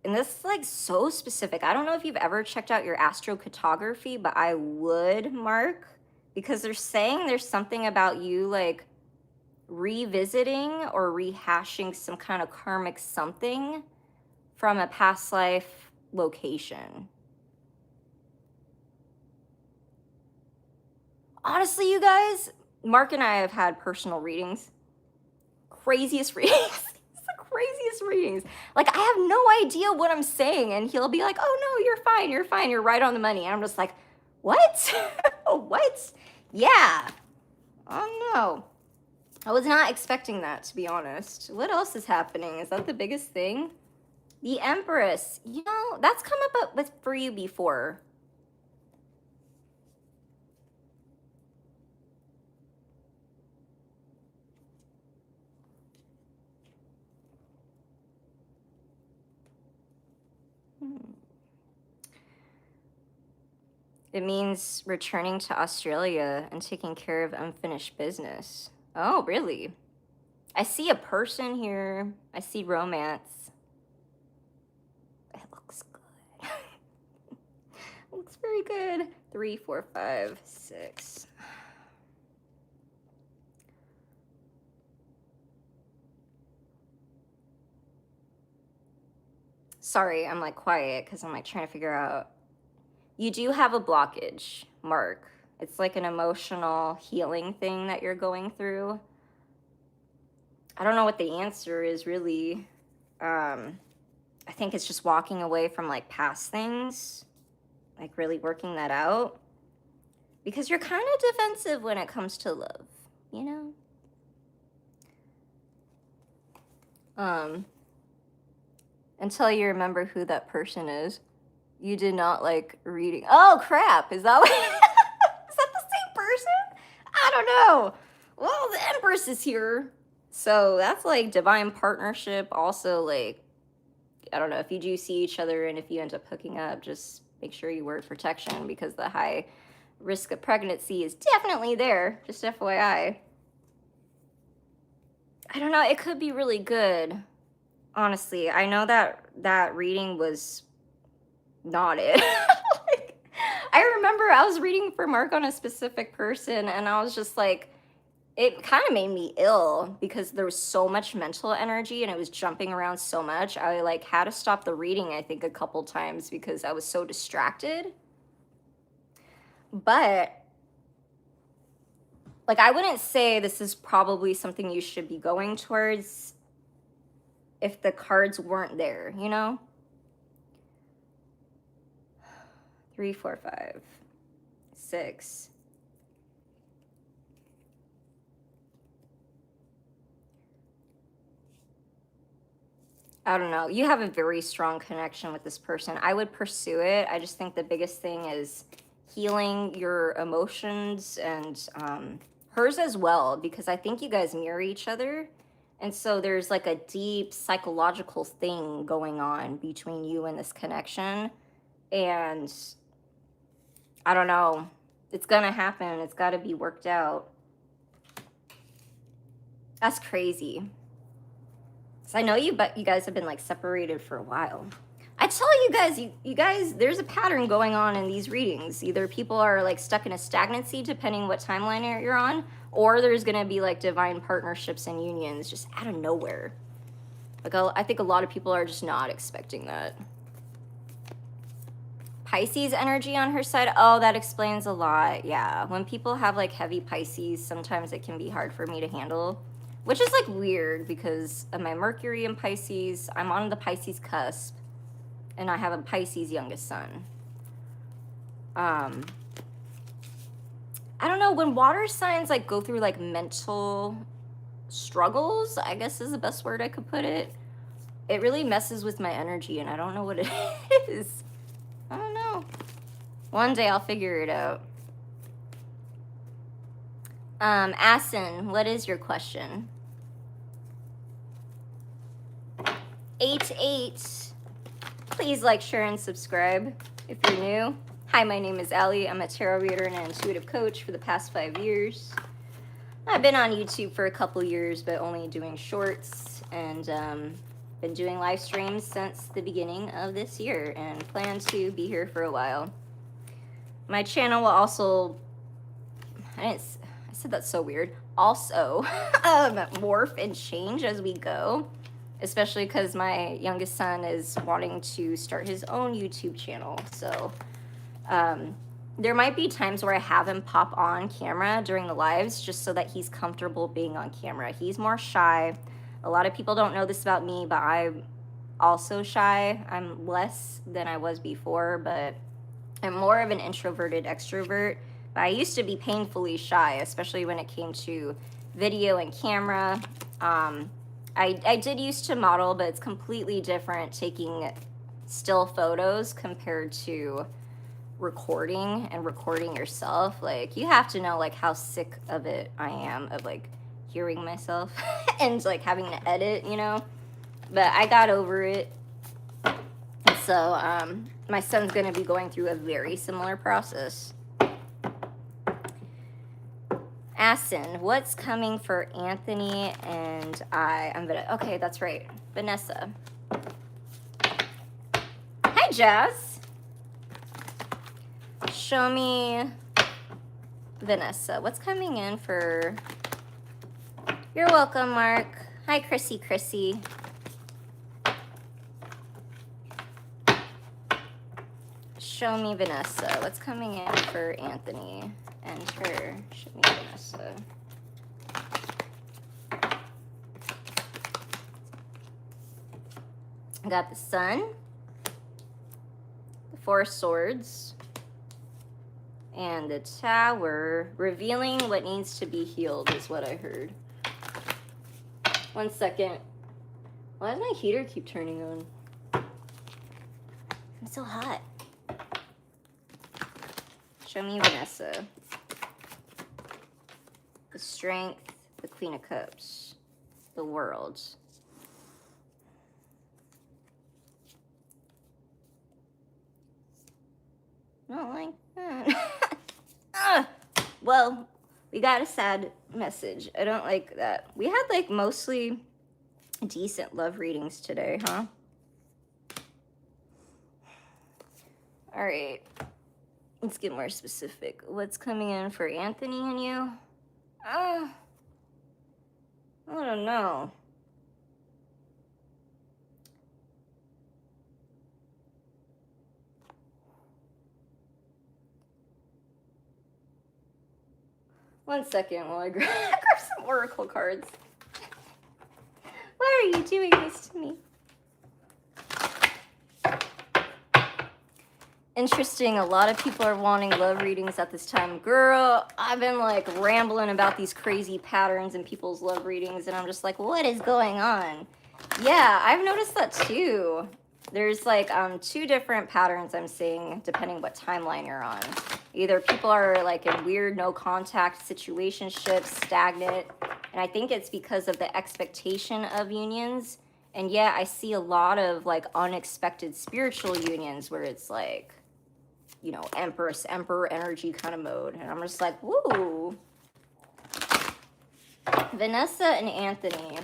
this is like so specific. I don't know if you've ever checked out your astrocartography, but I would, Mark, because they're saying there's something about you like revisiting or rehashing some kind of karmic something from a past life location. Honestly, you guys, Mark and I have had personal readings. Craziest readings. It's the craziest readings. Like, I have no idea what I'm saying, and he'll be like, oh no, you're fine, you're right on the money. And I'm just like, what? What? Yeah. Oh no. I was not expecting that, to be honest. What else is happening? Is that the biggest thing? The Empress. You know, that's come up with for you before. It means returning to Australia and taking care of unfinished business. Oh, really? I see a person here. I see romance. It looks good. It looks very good. 3, 4, 5, 6. Sorry, I'm like quiet because I'm like trying to figure out. You do have a blockage, Mark. It's like an emotional healing thing that you're going through. I don't know what the answer is really. I think it's just walking away from like past things, like really working that out. Because you're kind of defensive when it comes to love, you know? Until you remember who that person is. You did not like reading. Oh crap! Is that is that the same person? I don't know. Well, the Empress is here, so that's like divine partnership. Also, like, I don't know, if you do see each other and if you end up hooking up, just make sure you wear protection because the high risk of pregnancy is definitely there. Just FYI. I don't know. It could be really good. Honestly, I know that reading was not it. Like, I remember I was reading for Mark on a specific person, and I was just like, it kind of made me ill because there was so much mental energy and it was jumping around so much. I like had to stop the reading, I think, a couple times because I was so distracted. But like, I wouldn't say this is probably something you should be going towards if the cards weren't there, you know? 3, 4, 5, 6. I don't know. You have a very strong connection with this person. I would pursue it. I just think the biggest thing is healing your emotions and hers as well, because I think you guys mirror each other. And so there's like a deep psychological thing going on between you and this connection. And I don't know. It's going to happen. It's got to be worked out. That's crazy. So I know you guys have been like separated for a while. I tell you guys, there's a pattern going on in these readings. Either people are like stuck in a stagnancy, depending what timeline you're on, or there's gonna be like divine partnerships and unions just out of nowhere. Like, I think a lot of people are just not expecting that. Pisces energy on her side. Oh, that explains a lot. Yeah, when people have like heavy Pisces, sometimes it can be hard for me to handle. Which is like weird because of my Mercury in Pisces. I'm on the Pisces cusp. And I have a Pisces youngest son. I don't know, when water signs like go through like mental struggles, I guess is the best word I could put it. It really messes with my energy and I don't know what it is. I don't know. One day I'll figure it out. Asin, what is your question? 88. Please like, share, and subscribe if you're new. Hi, my name is Allie. I'm a tarot reader and an intuitive coach for the past 5 years. I've been on YouTube for a couple years, but only doing shorts, and been doing live streams since the beginning of this year and plan to be here for a while. My channel will also, I said that's so weird, also morph and change as we go. Especially because my youngest son is wanting to start his own YouTube channel. So there might be times where I have him pop on camera during the lives just so that he's comfortable being on camera. He's more shy. A lot of people don't know this about me, but I'm also shy. I'm less than I was before, but I'm more of an introverted extrovert. But I used to be painfully shy, especially when it came to video and camera. I did used to model, but it's completely different taking still photos compared to recording and recording yourself. Like, you have to know like how sick of it I am of like hearing myself and like having to edit, you know. But I got over it. So my son's gonna be going through a very similar process. Asin, what's coming for Anthony and I'm gonna, okay, that's right, Vanessa. Hi, Jazz. Show me Vanessa. What's coming in for... You're welcome, Mark. Hi, Chrissy. Show me Vanessa. What's coming in for Anthony and her? Show me Vanessa. I got the Sun, the Four of Swords, and the Tower. Revealing what needs to be healed is what I heard. 1 second. Why does my heater keep turning on? I'm so hot. Show me Vanessa. The Strength, the Queen of Cups, the World. Not like that. Well, we got a sad message. I don't like that. We had like mostly decent love readings today, huh? All right. Let's get more specific. What's coming in for Anthony and you? I don't know. One second while I grab some oracle cards. Why are you doing this to me? Interesting, a lot of people are wanting love readings at this time. Girl, I've been like rambling about these crazy patterns in people's love readings, and I'm just like, what is going on? Yeah, I've noticed that too. There's like 2 different patterns I'm seeing depending what timeline you're on. Either people are like in weird no contact situationships, stagnant, and I think it's because of the expectation of unions. And yeah, I see a lot of like unexpected spiritual unions where it's like, you know, Empress, Emperor energy kind of mode. And I'm just like, woo. Vanessa and Anthony.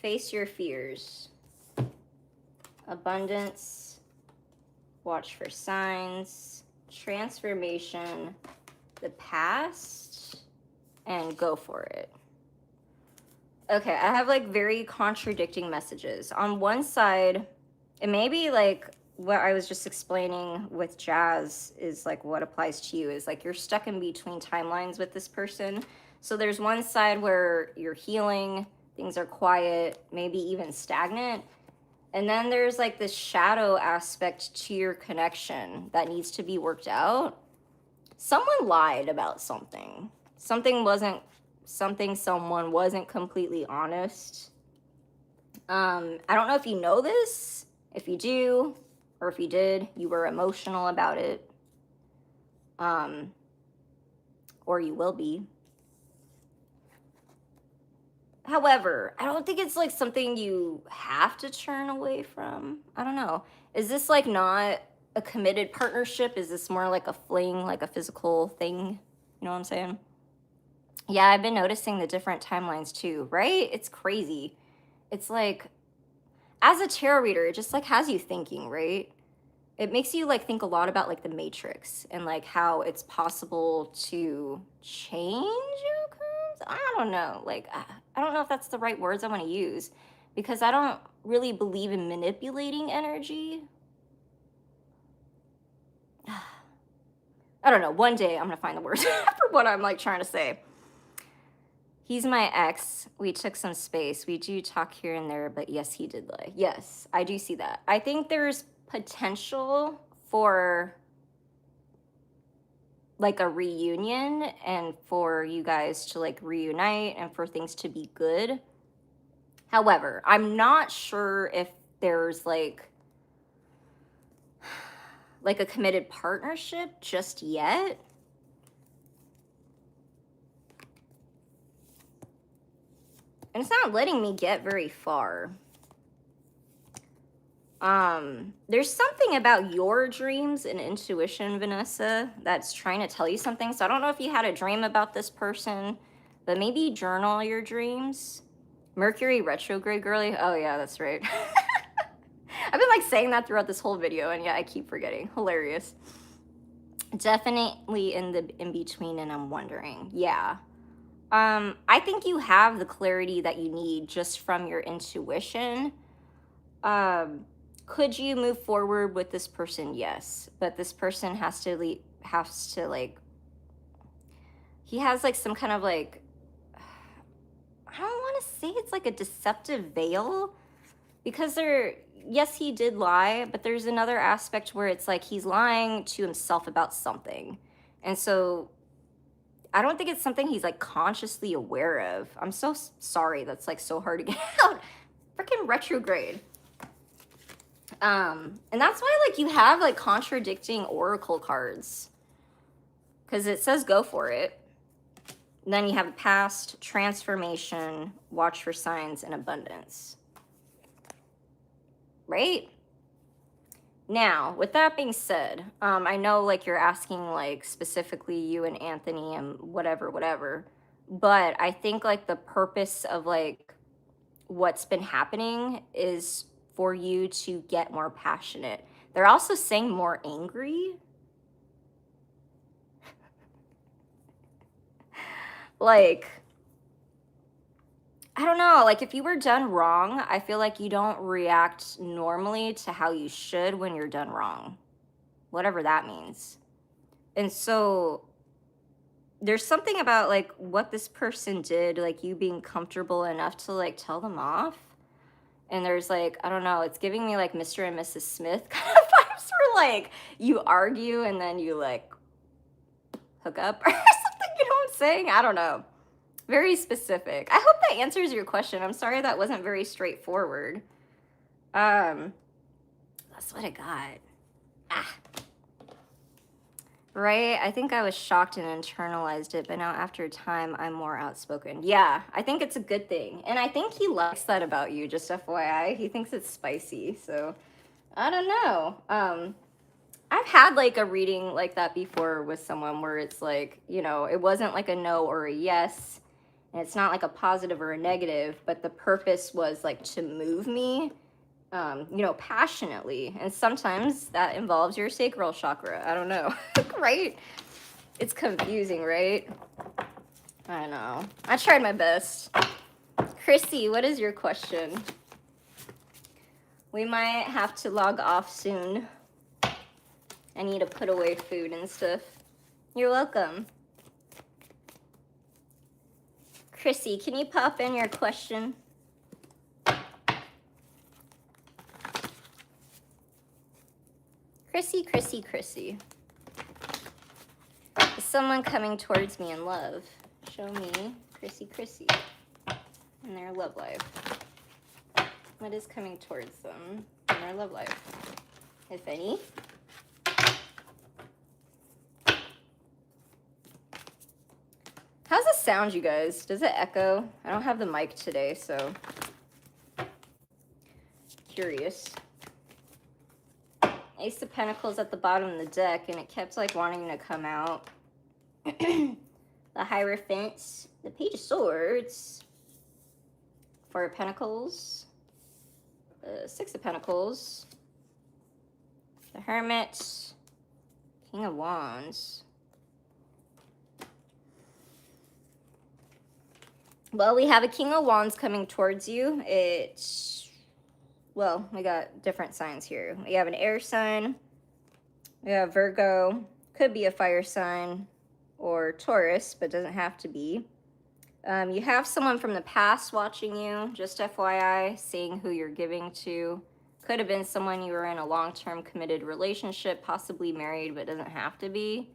Face your fears. Abundance. Watch for signs. Transformation. The past. And go for it. Okay, I have like very contradicting messages. On one side, it may be like what I was just explaining with Jazz is like what applies to you is like you're stuck in between timelines with this person. So there's one side where you're healing, things are quiet, maybe even stagnant. And then there's like this shadow aspect to your connection that needs to be worked out. Someone lied about something. Someone wasn't completely honest. I don't know if you know this. If you do, or if you did, you were emotional about it. Or you will be. However, I don't think it's like something you have to turn away from. I don't know. Is this like not a committed partnership? Is this more like a fling, like a physical thing? You know what I'm saying? Yeah, I've been noticing the different timelines too, right? It's crazy. It's like, as a tarot reader, it just like has you thinking, right? It makes you like think a lot about like the Matrix and like how it's possible to change outcomes. I don't know. Like, I don't know if that's the right words I want to use because I don't really believe in manipulating energy. I don't know. One day I'm going to find the words for what I'm like trying to say. He's my ex. We took some space. We do talk here and there, but yes, he did lie. Yes, I do see that. I think there's potential for like a reunion and for you guys to like reunite and for things to be good. However, I'm not sure if there's like a committed partnership just yet. And it's not letting me get very far. There's something about your dreams and intuition, Vanessa, that's trying to tell you something. So I don't know if you had a dream about this person, but maybe journal your dreams. Mercury retrograde, girly. Oh yeah, that's right. I've been like saying that throughout this whole video, and yeah, I keep forgetting. Hilarious. Definitely in between, and I'm wondering. Yeah. I think you have the clarity that you need just from your intuition. Could you move forward with this person? Yes, but this person has to like, he has like some kind of like, I don't want to say it's like a deceptive veil, because yes, he did lie, but there's another aspect where it's like he's lying to himself about something. And so I don't think it's something he's like consciously aware of. I'm so sorry. That's like so hard to get out. Freaking retrograde. And that's why like you have like contradicting oracle cards, because it says go for it. And then you have past, transformation, watch for signs, and abundance. Right? Now, with that being said, I know like you're asking like specifically you and Anthony and whatever, but I think like the purpose of like what's been happening is for you to get more passionate. They're also saying more angry. Like, I don't know, like if you were done wrong, I feel like you don't react normally to how you should when you're done wrong, whatever that means. And so there's something about like what this person did, like you being comfortable enough to like tell them off. And there's like, I don't know, it's giving me like Mr. and Mrs. Smith kind of vibes where like you argue and then you like hook up or something, you know what I'm saying? I don't know. Very specific. I hope that answers your question. I'm sorry that wasn't very straightforward. That's what I got. Right? I think I was shocked and internalized it, but now after time, I'm more outspoken. Yeah, I think it's a good thing. And I think he likes that about you, just FYI. He thinks it's spicy, so I don't know. I've had like a reading like that before with someone where it's like, you know, it wasn't like a no or a yes. And it's not like a positive or a negative, but the purpose was like to move me, you know, passionately. And sometimes that involves your sacral chakra. I don't know, right? It's confusing, right? I know. I tried my best. Chrissy, what is your question? We might have to log off soon. I need to put away food and stuff. You're welcome. Chrissy, can you pop in your question? Chrissy. Is someone coming towards me in love? Show me Chrissy in their love life. What is coming towards them in their love life, if any? How's this sound, you guys? Does it echo? I don't have the mic today, so curious. Ace of Pentacles at the bottom of the deck, and it kept like wanting to come out. The Hierophant, the Page of Swords, Four of Pentacles, Six of Pentacles, the Hermit, King of Wands. Well, we have a King of Wands coming towards you. Well, we got different signs here. We have an air sign. We have Virgo, Could be a fire sign or Taurus, but doesn't have to be. You have someone from the past watching you, just FYI, seeing who you're giving to. Could have been someone you were in a long-term committed relationship, possibly married, but doesn't have to be.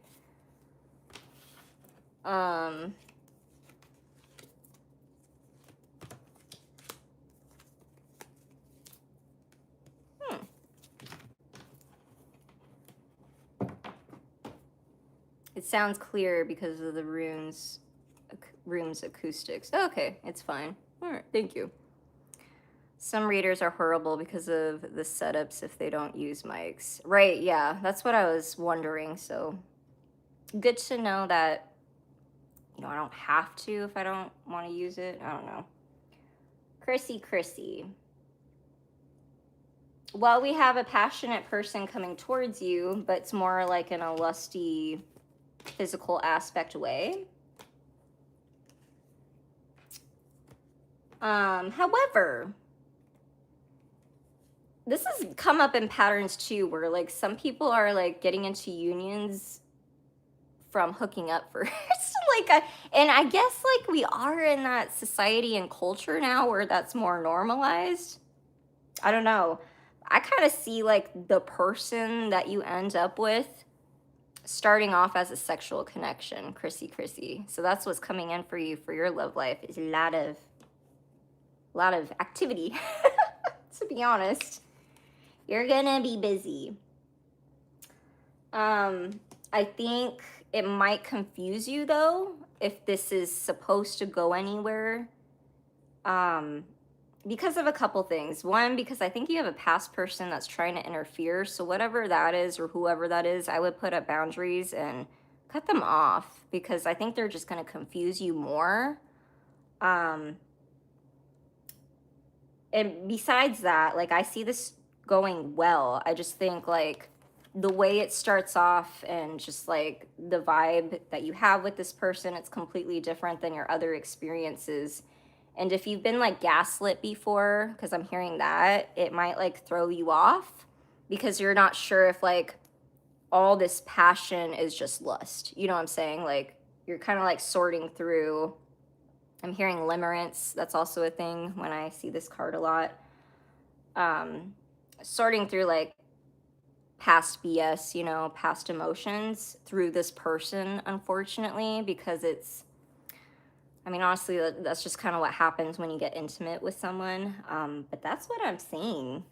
It sounds clear because of the room's acoustics. Okay, it's fine. All right, thank you. Some readers are horrible because of the setups if they don't use mics. Right, yeah, that's what I was wondering. So good to know that, you know, I don't have to if I don't want to use it. I don't know. Chrissy. Well, we have a passionate person coming towards you, but it's more like in a lusty, physical aspect way. However, this has come up in patterns too, where like some people are like getting into unions from hooking up first. And I guess like we are in that society and culture now where that's more normalized. I don't know. I kind of see like the person that you end up with starting off as a sexual connection, Chrissy. So that's what's coming in for you for your love life, is a lot of activity. To be honest, you're gonna be busy. I think it might confuse you though if this is supposed to go anywhere, because of a couple things. One, because I think you have a past person that's trying to interfere, so whatever that is or whoever that is, I would put up boundaries and cut them off, because I think they're just going to confuse you more. And besides that, like, I see this going well. I just think like the way it starts off and just like the vibe that you have with this person, it's completely different than your other experiences. And if you've been like gaslit before, because I'm hearing that, it might like throw you off because you're not sure if like all this passion is just lust. You know what I'm saying? Like you're kind of like sorting through. I'm hearing limerence. That's also a thing when I see this card a lot. Sorting through like past BS, you know, past emotions through this person, unfortunately, because it's, I mean, honestly, that's just kind of what happens when you get intimate with someone. But that's what I'm seeing.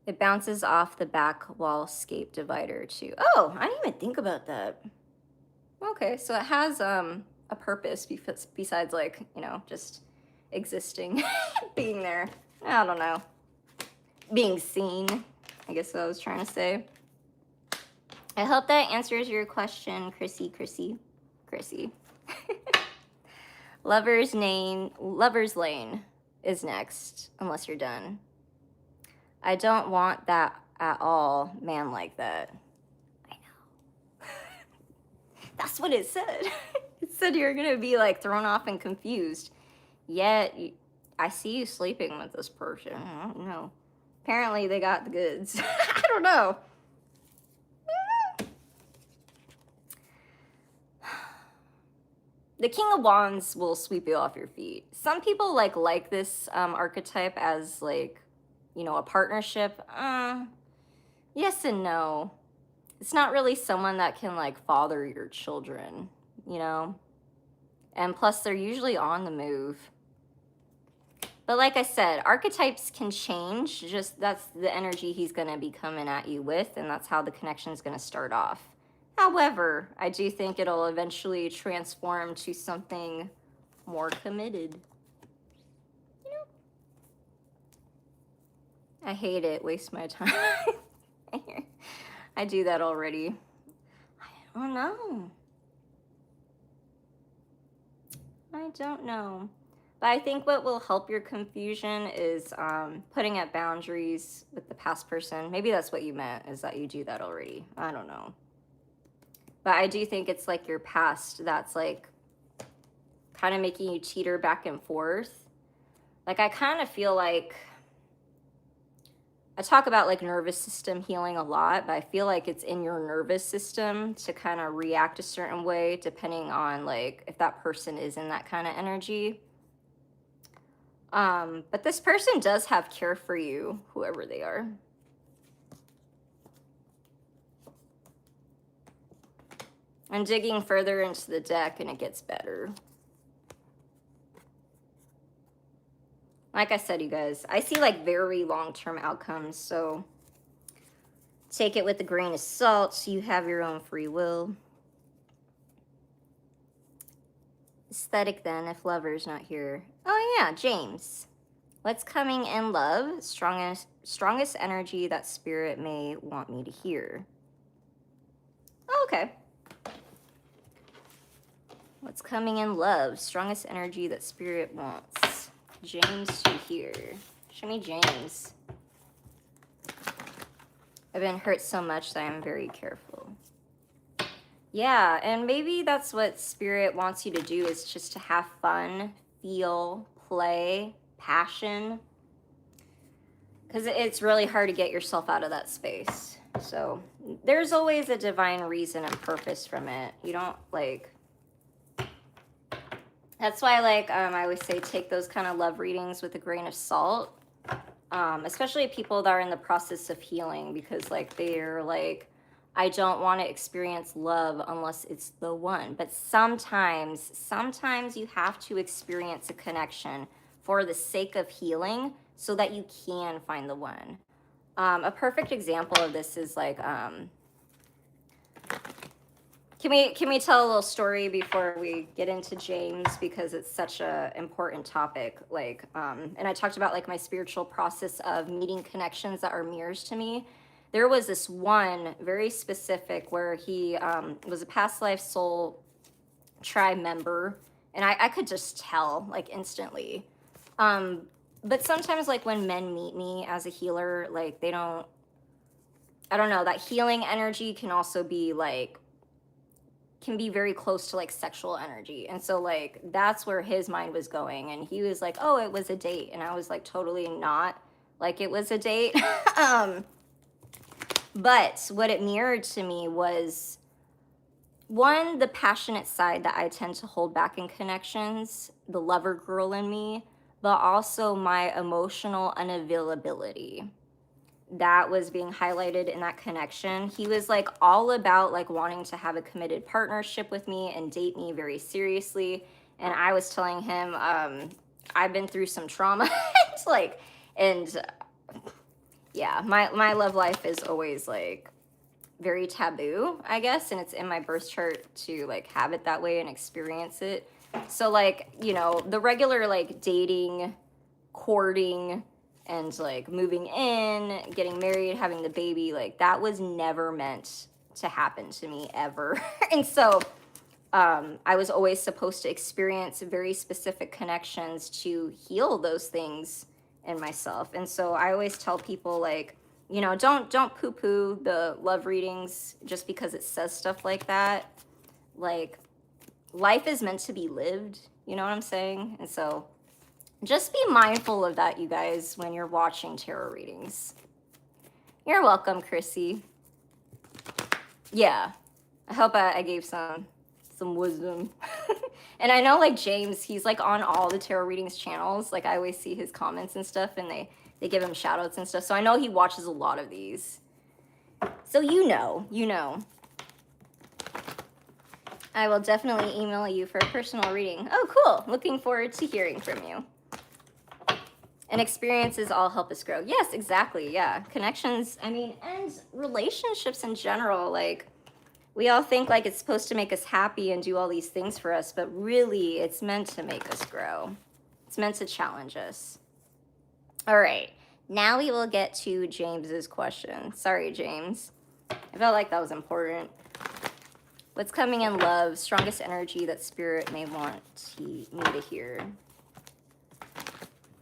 It bounces off the back wall scape divider too. Oh, I didn't even think about that. Okay, so it has a purpose besides like, you know, just existing, being there. I don't know. Being seen, I guess what I was trying to say. I hope that answers your question, Chrissy. Lover's Lane is next, unless you're done. I don't want that at all, man like that. I know. That's what it said. It said you're gonna be like thrown off and confused. Yet, I see you sleeping with this person. I don't know. Apparently they got the goods. I don't know. The King of Wands will sweep you off your feet. Some people like this archetype as like, you know, a partnership. Yes and no. It's not really someone that can like father your children, you know? And plus they're usually on the move. But like I said, archetypes can change. Just that's the energy he's going to be coming at you with, and that's how the connection is going to start off. However, I do think it'll eventually transform to something more committed. You know? I hate it. Waste my time. I do that already. I don't know. But I think what will help your confusion is putting up boundaries with the past person. Maybe that's what you meant, is that you do that already. I don't know. But I do think it's like your past that's like kind of making you teeter back and forth. Like I kind of feel like I talk about like nervous system healing a lot, but I feel like it's in your nervous system to kind of react a certain way depending on like if that person is in that kind of energy. But this person does have care for you, whoever they are. I'm digging further into the deck and it gets better. Like I said, you guys, I see like very long-term outcomes, so take it with a grain of salt so you have your own free will. Aesthetic then, if lover's not here. Oh yeah, James. What's coming in love? Strongest energy that spirit may want me to hear. Oh, okay. What's coming in love? Strongest energy that spirit wants James to hear. Show me James. I've been hurt so much that I'm very careful. Yeah, and maybe that's what spirit wants you to do, is just to have fun, feel, play, passion. Because it's really hard to get yourself out of that space. So there's always a divine reason and purpose from it. You don't like... That's why I always say take those kind of love readings with a grain of salt. Especially people that are in the process of healing, because like they're like, I don't want to experience love unless it's the one. But sometimes you have to experience a connection for the sake of healing so that you can find the one. A perfect example of this is like, can we tell a little story before we get into James, because it's such a important topic. Like, and I talked about like my spiritual process of meeting connections that are mirrors to me. There was this one very specific where he was a past life soul tribe member, and I could just tell like instantly. But sometimes like when men meet me as a healer, like they don't, I don't know, that healing energy can also be like, can be very close to like sexual energy. And so like that's where his mind was going, and he was like, oh, it was a date. And I was like, totally not like it was a date. But what it mirrored to me was, one, the passionate side that I tend to hold back in connections, the lover girl in me, but also my emotional unavailability that was being highlighted in that connection. He was like all about like wanting to have a committed partnership with me and date me very seriously. And I was telling him, I've been through some trauma. Yeah, my love life is always like very taboo, I guess. And it's in my birth chart to like have it that way and experience it. So like, you know, the regular like dating, courting, and like moving in, getting married, having the baby, like that was never meant to happen to me ever. And so I was always supposed to experience very specific connections to heal those things in myself. And so I always tell people like, you know, don't poo-poo the love readings just because it says stuff like that. Like, life is meant to be lived, you know what I'm saying? And so just be mindful of that, you guys, when you're watching tarot readings. You're welcome, Chrissy. Yeah, I hope I gave some wisdom. And I know like James, he's like on all the tarot readings channels. Like I always see his comments and stuff, and they give him shout outs and stuff. So I know he watches a lot of these. So you know. I will definitely email you for a personal reading. Oh, cool. Looking forward to hearing from you. And experiences all help us grow. Yes, exactly. Yeah. Connections, I mean, and relationships in general, like, we all think like it's supposed to make us happy and do all these things for us, but really it's meant to make us grow. It's meant to challenge us. All right, now we will get to James's question. Sorry, James. I felt like that was important. What's coming in love? Strongest energy that spirit may want me to hear.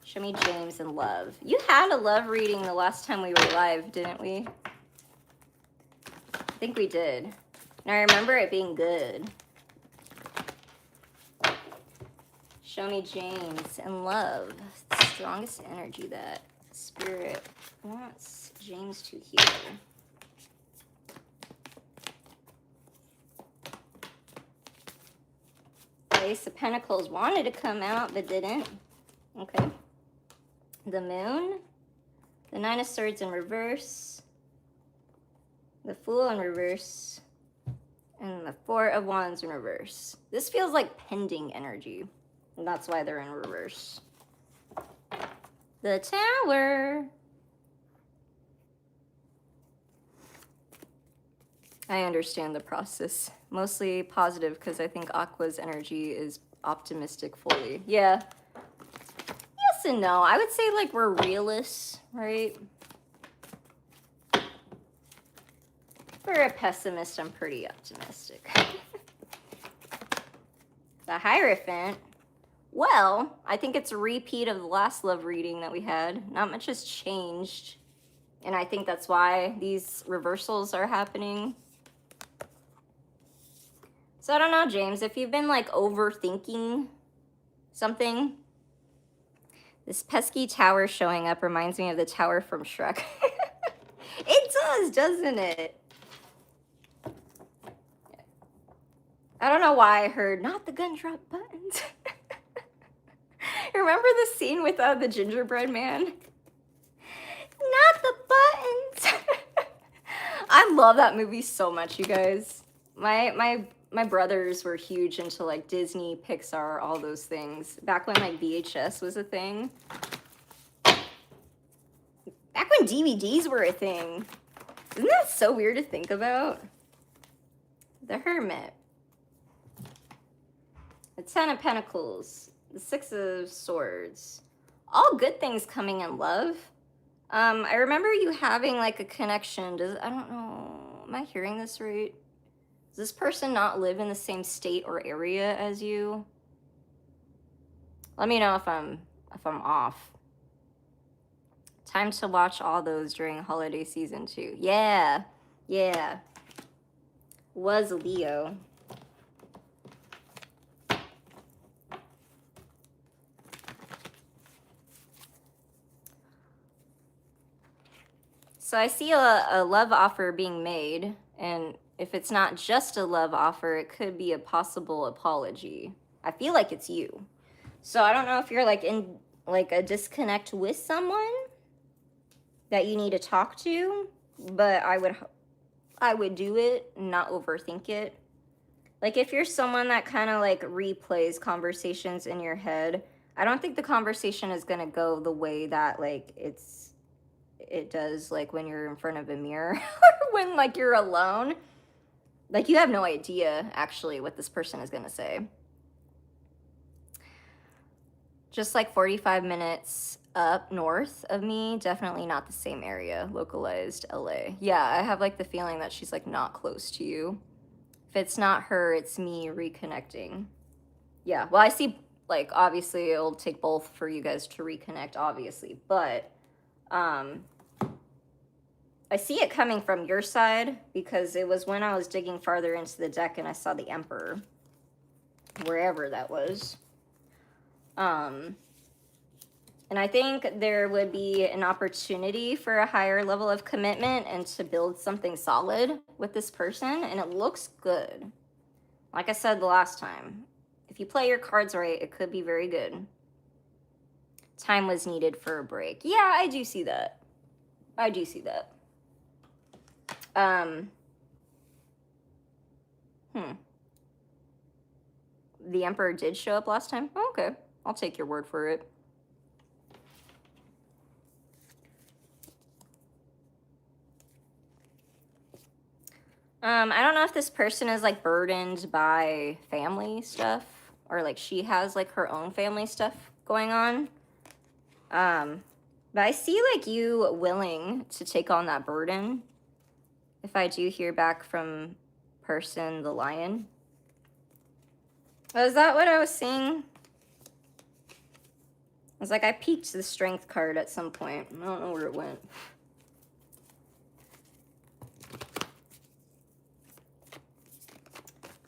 Show me James in love. You had a love reading the last time we were live, didn't we? I think we did. And I remember it being good. Show me James in love. The strongest energy that Spirit wants James to hear. Ace of Pentacles wanted to come out, but didn't. Okay. The Moon. The Nine of Swords in reverse. The Fool in reverse. And the Four of Wands in reverse. This feels like pending energy. And that's why they're in reverse. The Tower. I understand the process. Mostly positive because I think Aqua's energy is optimistic fully. Yeah. Yes and no. I would say like we're realists, right? For a pessimist, I'm pretty optimistic. The Hierophant. Well, I think it's a repeat of the last love reading that we had. Not much has changed. And I think that's why these reversals are happening. So I don't know, James, if you've been like overthinking something, this pesky tower showing up reminds me of the tower from Shrek. It does, doesn't it? I don't know why I heard, not the gumdrop buttons. Remember the scene with the gingerbread man? Not the buttons. I love that movie so much, you guys. My brothers were huge into like Disney, Pixar, all those things. Back when like VHS was a thing. Back when DVDs were a thing. Isn't that so weird to think about? The Hermit. The Ten of Pentacles. The Six of Swords. All good things coming in love. I remember you having like a connection. I don't know. Am I hearing this right? Does this person not live in the same state or area as you? Let me know if I'm off. Time to watch all those during holiday season too. Yeah. Yeah. Was Leo. So I see a love offer being made, and if it's not just a love offer, it could be a possible apology. I feel like it's you. So I don't know if you're like in like a disconnect with someone that you need to talk to, but I would do it, not overthink it. Like if you're someone that kind of like replays conversations in your head, I don't think the conversation is going to go the way that like it does like when you're in front of a mirror or when like you're alone. Like you have no idea actually what this person is going to say. Just like 45 minutes up north of me, definitely not the same area, localized LA. Yeah, I have like the feeling that she's like not close to you. If it's not her, it's me reconnecting. Yeah, well, I see like obviously it'll take both for you guys to reconnect, obviously, but I see it coming from your side because it was when I was digging farther into the deck and I saw the Emperor, wherever that was. And I think there would be an opportunity for a higher level of commitment and to build something solid with this person, and it looks good. Like I said the last time, if you play your cards right, it could be very good. Time was needed for a break. Yeah, I do see that. I do see that. The Emperor did show up last time? Oh, okay. I'll take your word for it. I don't know if this person is like burdened by family stuff or like she has like her own family stuff going on. But I see like you willing to take on that burden. If I do hear back from person, the Lion. Oh, is that what I was seeing? I was like, I peeked the Strength card at some point. I don't know where it went.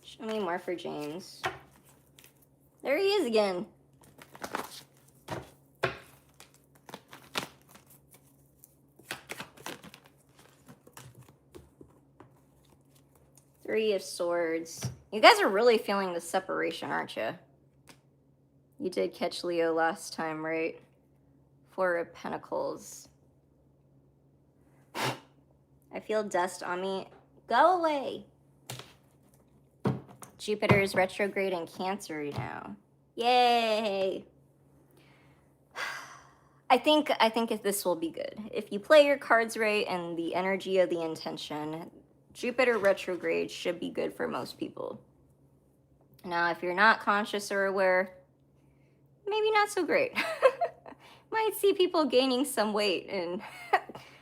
Show me more for James. There he is again. Three of Swords. You guys are really feeling the separation, aren't you? You did catch Leo last time, right? Four of Pentacles. I feel dust on me. Go away. Jupiter is retrograde in Cancer now. Yay. I think if this will be good. If you play your cards right and the energy of the intention, Jupiter retrograde should be good for most people. Now, if you're not conscious or aware, maybe not so great. Might see people gaining some weight, and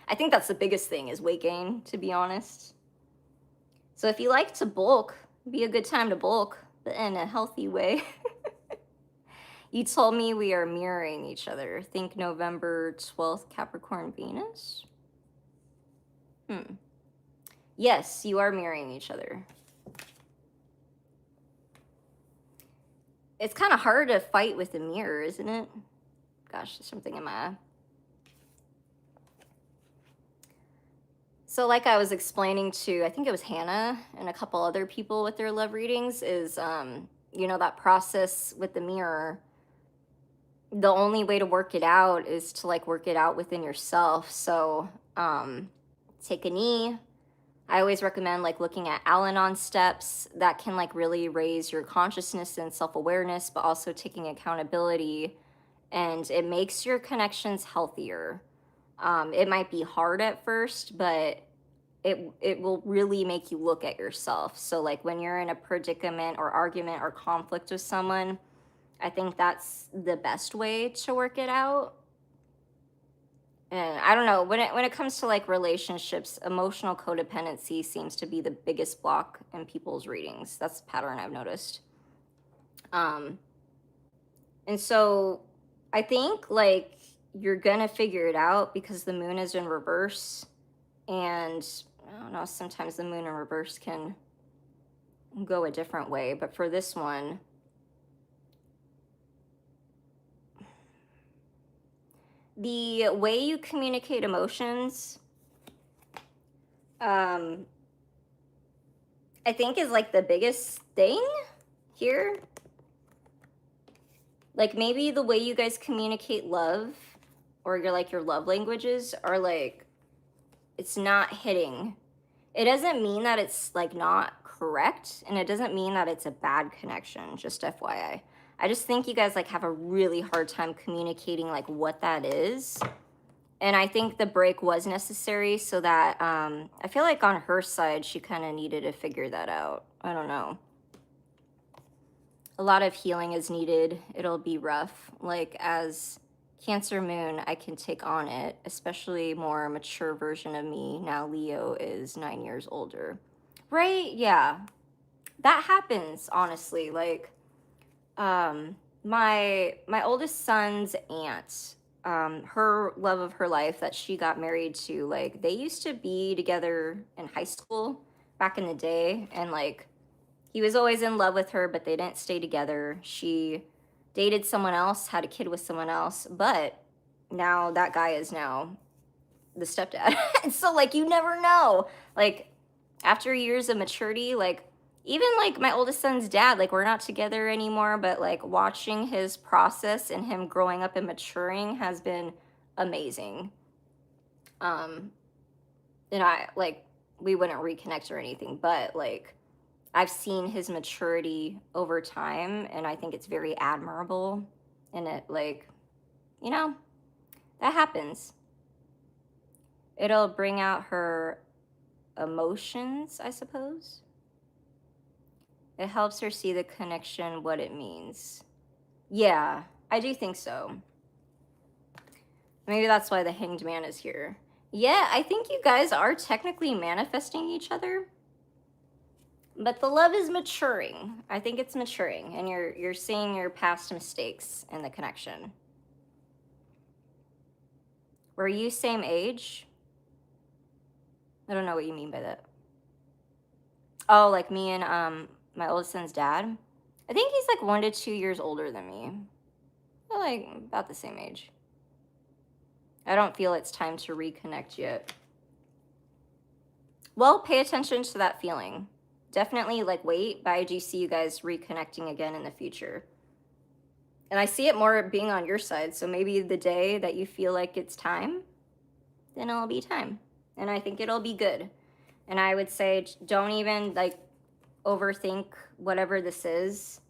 I think that's the biggest thing is weight gain, to be honest. So if you like to bulk, it'd be a good time to bulk, but in a healthy way. You told me we are mirroring each other. Think November 12th, Capricorn, Venus? Yes, you are mirroring each other. It's kind of hard to fight with a mirror, isn't it? Gosh, there's something in my eye. So like I was explaining to, I think it was Hannah and a couple other people with their love readings is, you know, that process with the mirror. The only way to work it out is to like work it out within yourself. So take a knee. I always recommend like looking at Al-Anon steps that can like really raise your consciousness and self-awareness, but also taking accountability, and it makes your connections healthier. It might be hard at first, but it will really make you look at yourself. So like when you're in a predicament or argument or conflict with someone, I think that's the best way to work it out. And I don't know, when it comes to like relationships, emotional codependency seems to be the biggest block in people's readings. That's a pattern I've noticed. And so I think like you're gonna figure it out because the moon is in reverse, and I don't know, sometimes the moon in reverse can go a different way, but for this one, the way you communicate emotions, I think is like the biggest thing here. Like maybe the way you guys communicate love or your love languages are like, it's not hitting. It doesn't mean that it's like not correct, and it doesn't mean that it's a bad connection, just FYI. I just think you guys like have a really hard time communicating like what that is. And I think the break was necessary so that I feel like on her side, she kind of needed to figure that out. I don't know. A lot of healing is needed. It'll be rough. Like as Cancer moon, I can take on it, especially more mature version of me. Now Leo is 9 years older. Right? Yeah. That happens, honestly. Like my oldest son's aunt, her love of her life that she got married to, like they used to be together in high school back in the day, and like he was always in love with her, but they didn't stay together. She dated someone else, had a kid with someone else, but now that guy is now the stepdad. So like you never know, like after years of maturity, like even like my oldest son's dad, like we're not together anymore, but like watching his process and him growing up and maturing has been amazing. And I like, we wouldn't reconnect or anything, but like I've seen his maturity over time, and I think it's very admirable. And it like, you know, that happens. It'll bring out her emotions, I suppose. It helps her see the connection, what it means. Yeah, I do think so. Maybe that's why the Hanged Man is here. Yeah, I think you guys are technically manifesting each other, but the love is maturing. I think it's maturing, and you're seeing your past mistakes in the connection. Were you same age? I don't know what you mean by that. Oh, like me and my oldest son's dad? I think he's like 1 to 2 years older than me. We're like about the same age. I don't feel it's time to reconnect yet. Well, pay attention to that feeling. definitely like wait, but I do see you guys reconnecting again in the future. And I see it more being on your side. So maybe the day that you feel like it's time, then it'll be time. And I think it'll be good. And I would say don't even like overthink whatever this is.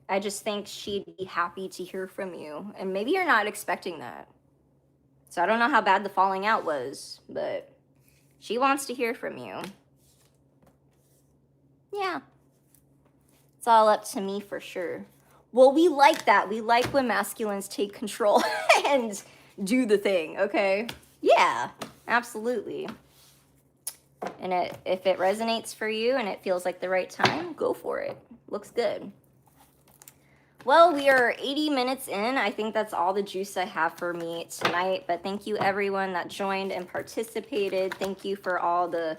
I just think she'd be happy to hear from you. And maybe you're not expecting that. So I don't know how bad the falling out was, but she wants to hear from you. Yeah. It's all up to me for sure. Well, we like that. We like when masculines take control and do the thing, okay? Yeah, absolutely. And if it resonates for you and it feels like the right time, go for it. Looks good. Well, we are 80 minutes in. I think that's all the juice I have for me tonight. But thank you, everyone that joined and participated. Thank you for all the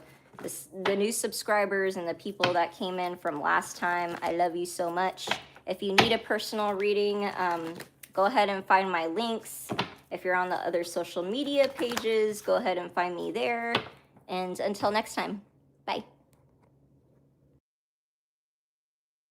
new subscribers and the people that came in from last time. I love you so much. If you need a personal reading, go ahead and find my links. If you're on the other social media pages, go ahead and find me there. And until next time, bye.